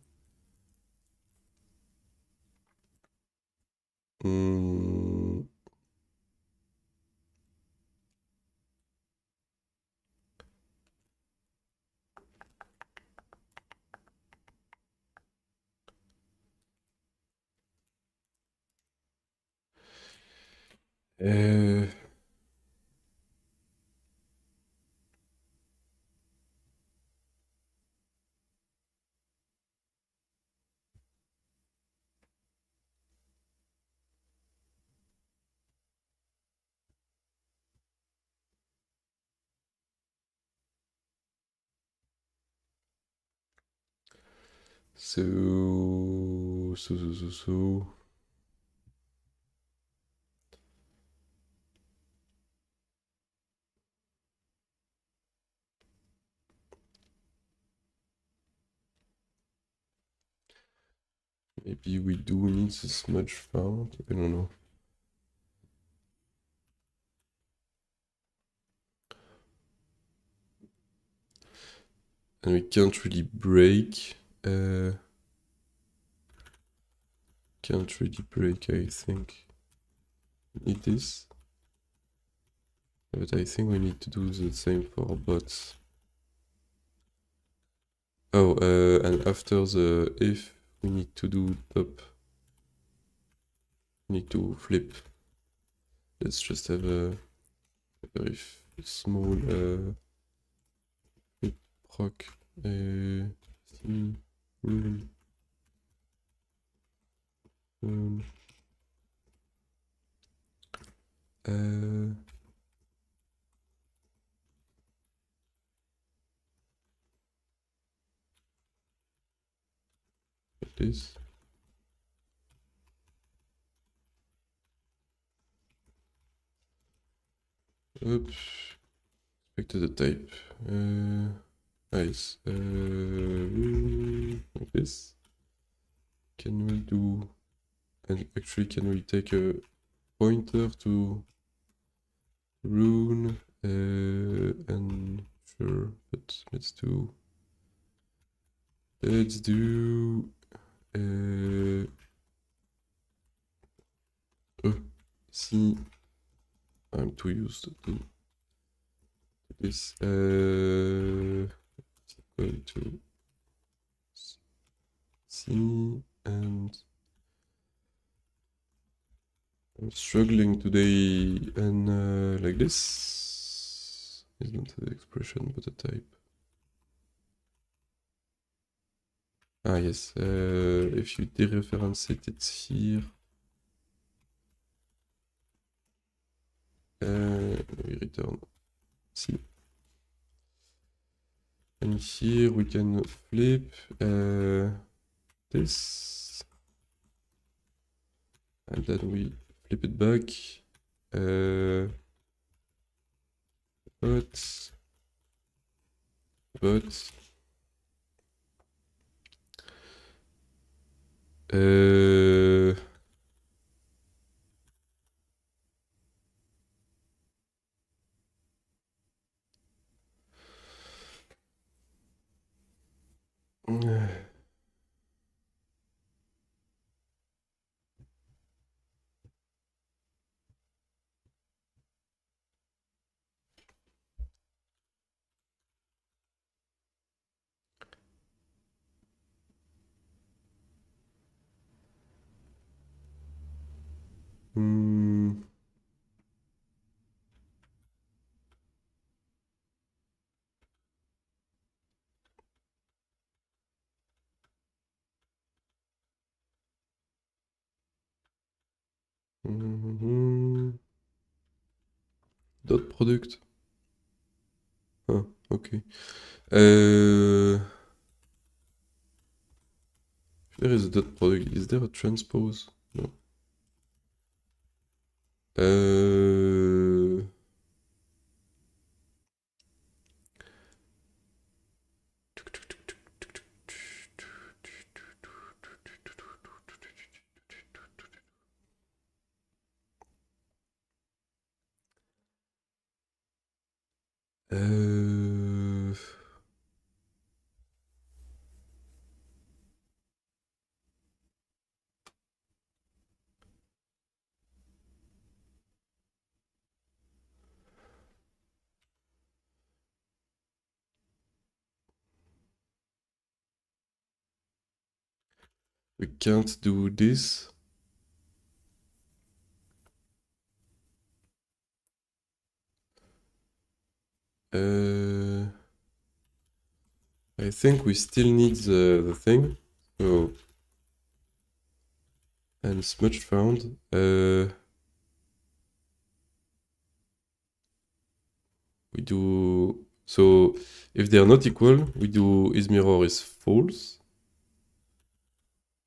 So maybe we do need the smudge found. I don't know. And we can't really break. Can't really break, I think. Need this. But I think we need to do the same for bots. Oh, and after the if, we need to do top. We need to flip. Let's just have a very small rock, steam, rune, like this. Oops, back to the type. Nice. Like this. Can we do? And actually, can we take a pointer to rune? And sure, but let's do. See, I'm too used to this. Going to see, and I'm struggling today, and like this is not the expression but a type. Ah yes, if you dereferencate it here, we return C. And here we can flip this, and then we flip it back. But dot product. Ah, okay. If there is a dot product, is there a transpose? No. We can't do this. I think we still need the thing. So, and smudge found. We do. So if they are not equal, we do is mirror is false.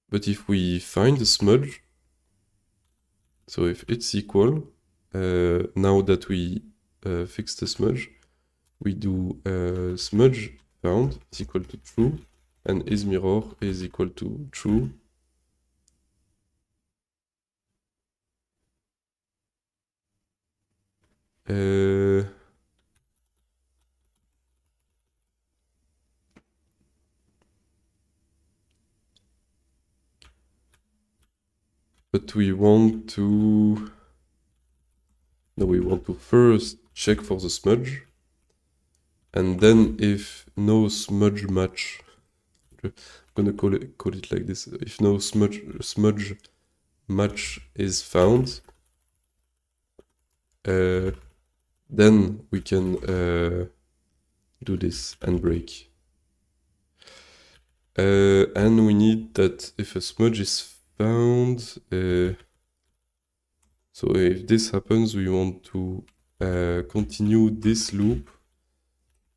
But if we find a smudge, so if it's equal, now that we fix the smudge, we do smudge found is equal to true, and is mirror is equal to true. But we want to... No, we want to first check for the smudge. And then if no smudge match... I'm gonna call it like this. If no smudge match is found, then we can do this and break. And we need that if a smudge is found, so if this happens, we want to continue this loop,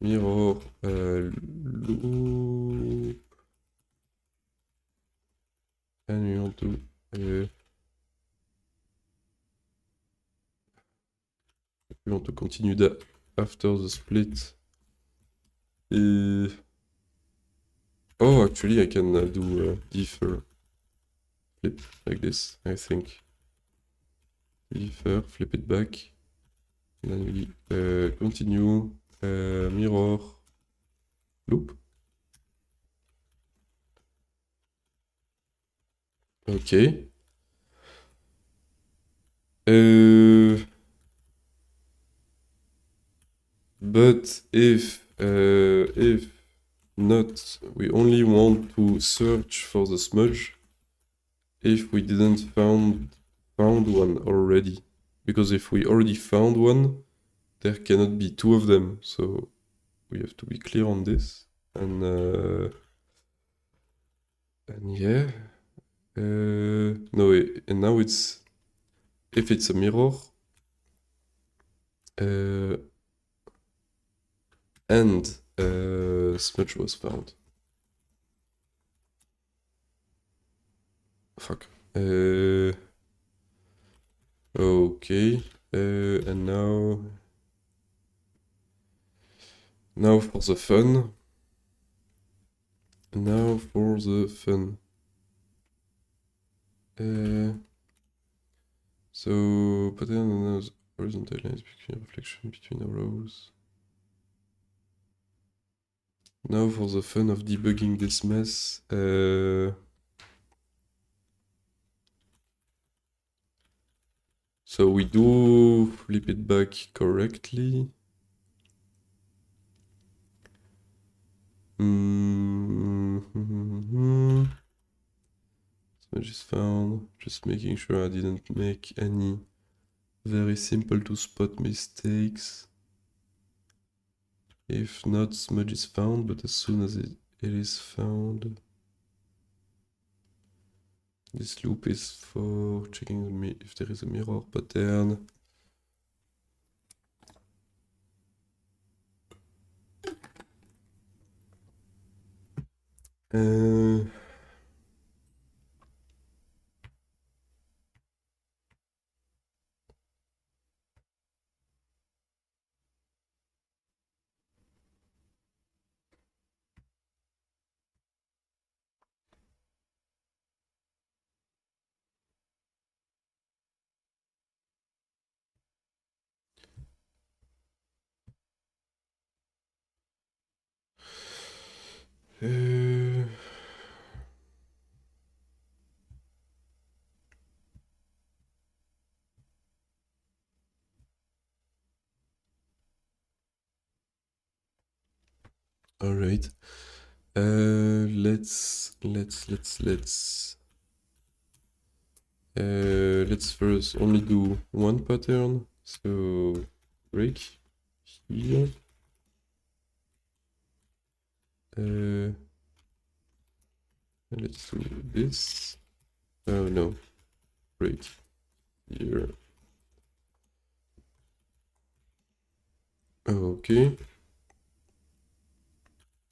mirror loop, and we want to continue that after the split. Oh, actually, I can do defer flip like this, I think. Defer, flip it back, and then we continue mirror loop. Okay. But if not, we only want to search for the smudge if we didn't found one already. Because if we already found one, there cannot be two of them. So we have to be clear on this. And yeah. No, and now it's if it's a mirror. And smudge was found. Fuck. Okay. And now for the fun. Now for the fun. So pattern allows horizontal lines between reflection between arrows. Now for the fun of debugging this mess. So we do flip it back correctly. Smudge is found. Just making sure I didn't make any very simple to spot mistakes. If not, smudge is found, but as soon as it is found, this loop is for checking if there is a mirror pattern. All right. Let's first only do one pattern. So break here. Let's do this. Oh no, break here. Okay.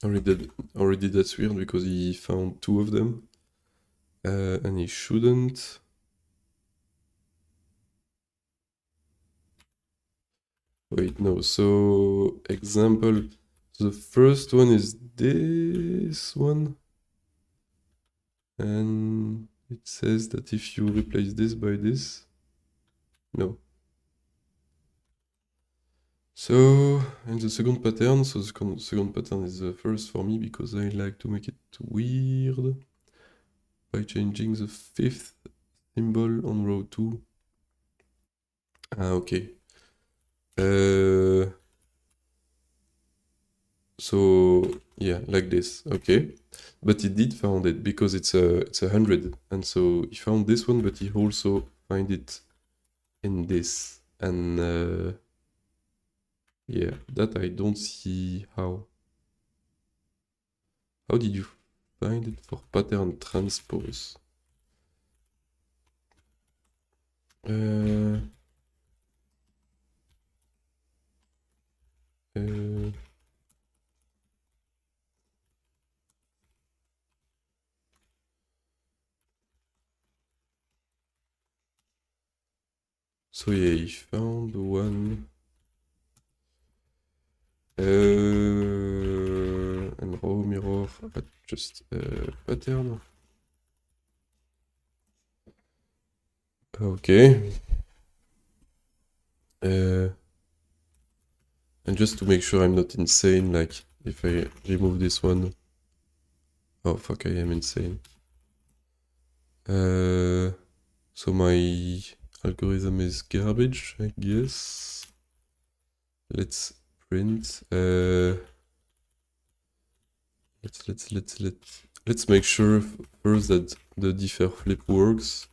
Already that's weird because he found two of them. And he shouldn't. Wait, no, so example, the first one is this one. And it says that if you replace this by this, no. So, in the second pattern, so the second pattern is the first for me because I like to make it weird by changing the fifth symbol on row 2. Ah, okay. So yeah, like this, okay. But he did found it because it's a 100, and so he found this one, but he also find it in this, and yeah, that I don't see how. How did you bind it for pattern transpose. So yeah, he found one. And raw mirror adjust pattern. Okay. And just to make sure I'm not insane, like if I remove this one. Oh fuck, I am insane. So my algorithm is garbage, I guess. Let's print. Let's make sure first that the differ flip works.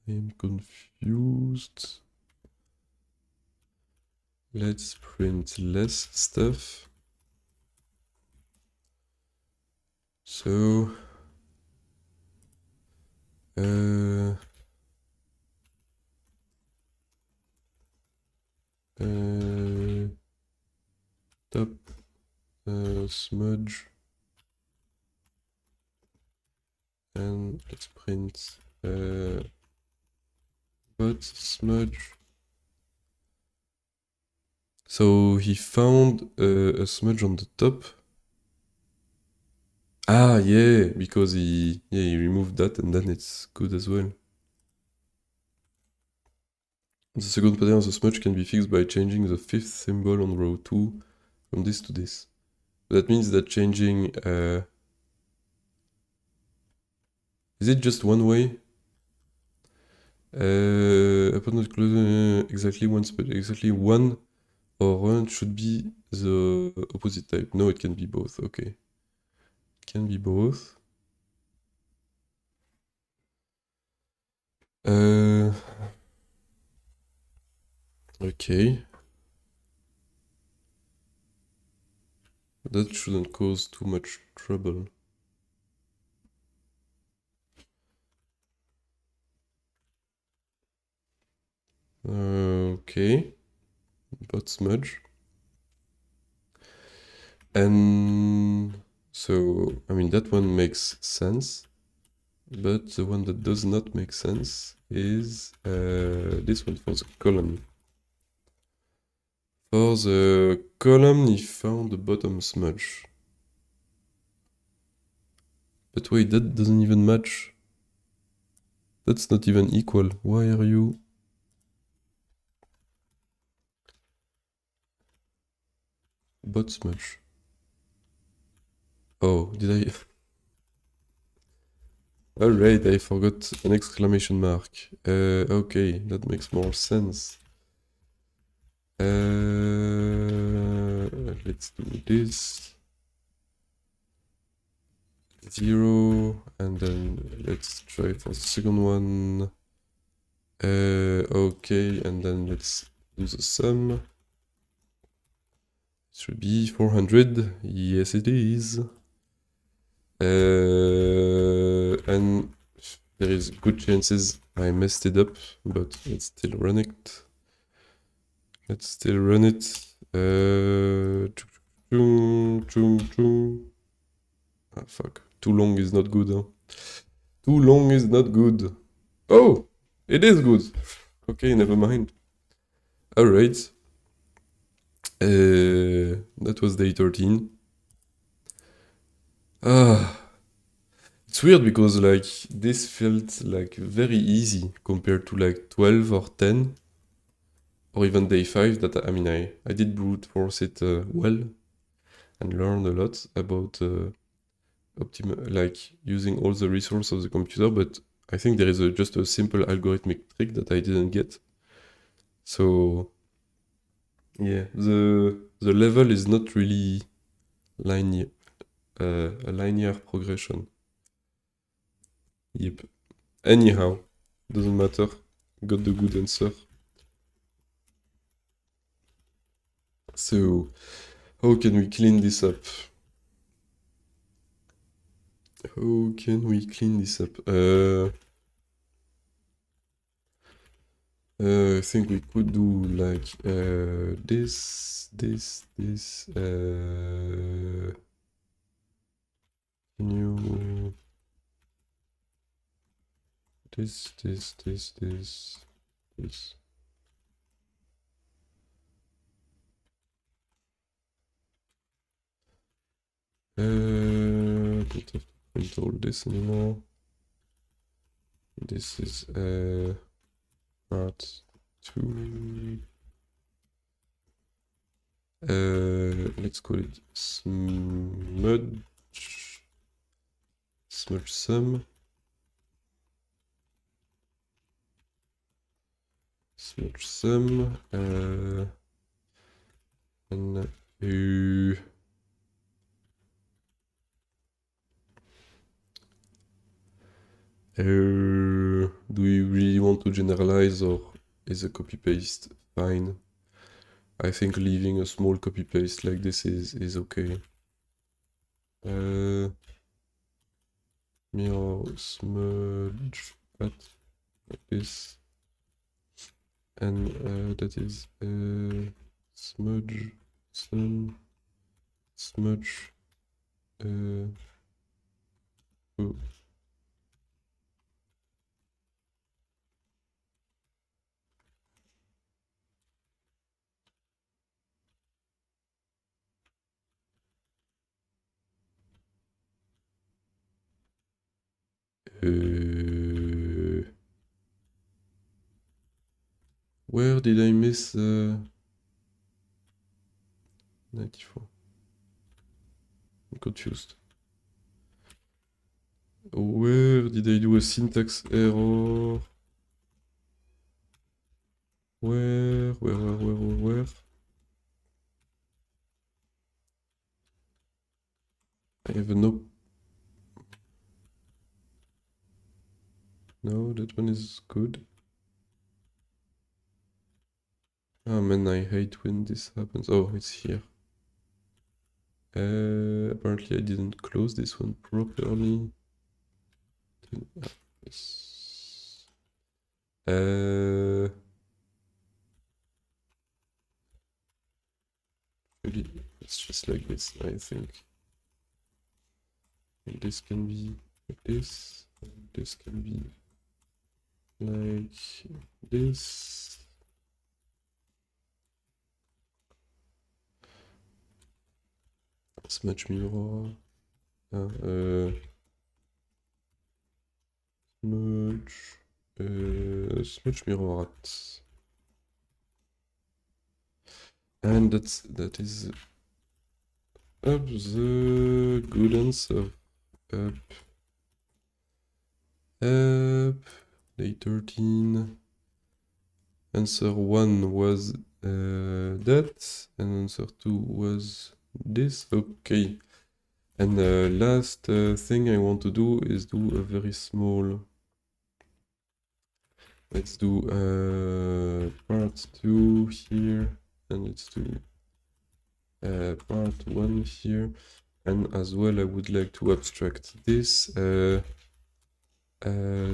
I'm confused. Let's print less stuff. So top smudge, and let's print but smudge. So he found a smudge on the top. Ah, yeah, because he removed that and then it's good as well. The second pattern of the smudge can be fixed by changing the fifth symbol on row 2 from this to this. That means that changing... is it just one way? Upon not closing exactly one or one should be the opposite type. No, it can be both. Okay. It can be both. Okay. That shouldn't cause too much trouble. Okay. But smudge. And so, I mean, that one makes sense. But the one that does not make sense is this one for the column. For the column, he found the bottom smudge. But wait, that doesn't even match. That's not even equal. Why are you... bot smudge? Oh, did I... Alright, I forgot an exclamation mark. Okay, that makes more sense. Let's do this. 0, and then let's try for the second one. Okay, and then let's do the sum. It should be 400. Yes, it is. And there is good chances I messed it up, but let's still run it. Let's still run it. Ah, fuck. Too long is not good, huh? Too long is not good. Oh! It is good! Okay, never mind. Alright. That was day 13. It's weird because like this felt like very easy compared to like 12 or 10 or even day 5 that I mean I did brute force it well and learned a lot about like using all the resources of the computer, but I think there is just a simple algorithmic trick that I didn't get. So yeah, the the level is not really linear, a linear progression. Yep. Anyhow, doesn't matter. Got the good answer. So, how can we clean this up? How can we clean this up? I think we could do like this. New. This. Don't have to print all this anymore. This is part 2. Let's call it smudge sum. Smudge sum. And do we really want to generalize, or is a copy paste fine? I think leaving a small copy paste like this is okay. Mirror smudge at like this, and that is smudge some smudge oh. Where did I miss 94? I'm confused. Where did I do a syntax error? Where? I have no. No, that one is good. Oh man, I hate when this happens. Oh, it's here. Apparently I didn't close this one properly. Yes. Really, it's just like this, I think. And this can be like this. And this can be like this. Smudge mirror. Smudge mirror at. And that is up the good answer. Up. Day 13. Answer 1 was that, and answer 2 was this. Okay. And the last thing I want to do is do a very small. Let's do part 2 here, and let's do part 1 here. And as well, I would like to abstract this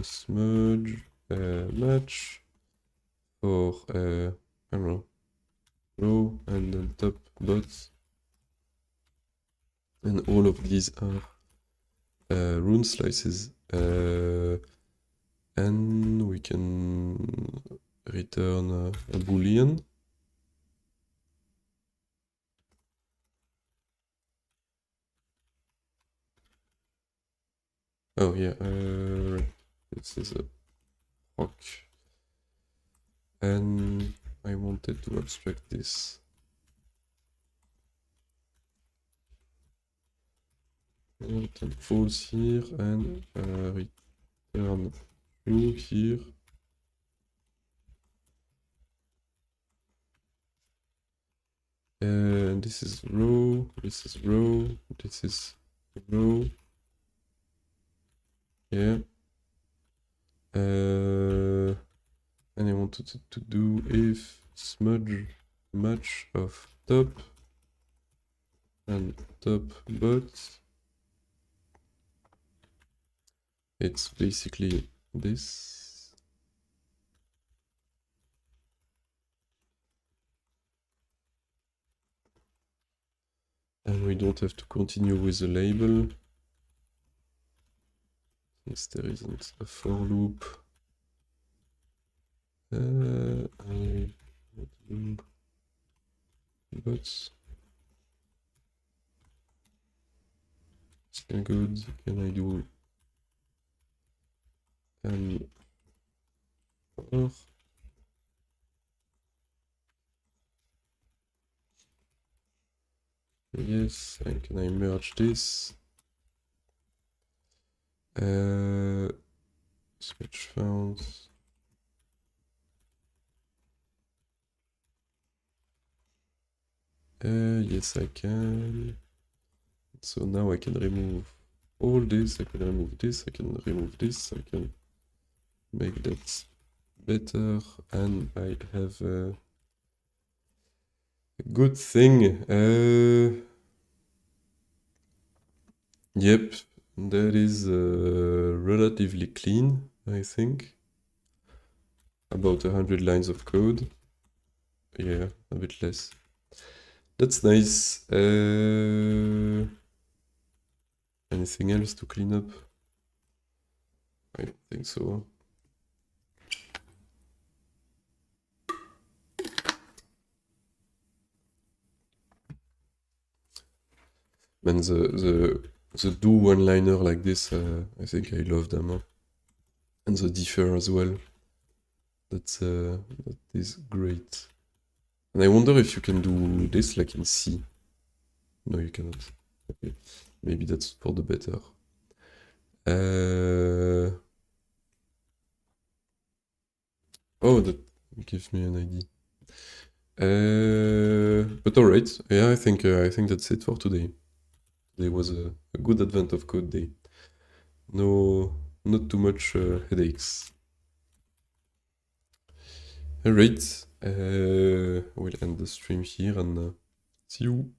smudge match for I don't know, row and then top dots, and all of these are rune slices, and we can return a boolean. Oh yeah, this is a rock, and I wanted to abstract this. Return false here, and return true here. This is row, this is row, this is row. Yeah. And I wanted to do if smudge match of top and top bot. It's basically this. And we don't have to continue with the label, since there isn't a for loop. I do bots. Still good. Can I do or? Yes, and can I merge this? Switch found. Yes, I can. So now I can remove all this, I can remove this, I can remove this, I can make that better, and I have a good thing. Yep, that is relatively clean, I think. About 100 lines of code. Yeah, a bit less. That's nice. Anything else to clean up? I don't think so. Man, the do one-liner like this, I think I love them. And the differ as well. That is great. And I wonder if you can do this like in C. No, you cannot. Okay. Maybe that's for the better. Oh, that gives me an idea. But alright, yeah, I think that's it for today. Today was a good advent of code day. No, not too much headaches. Alright, we'll end the stream here and see you.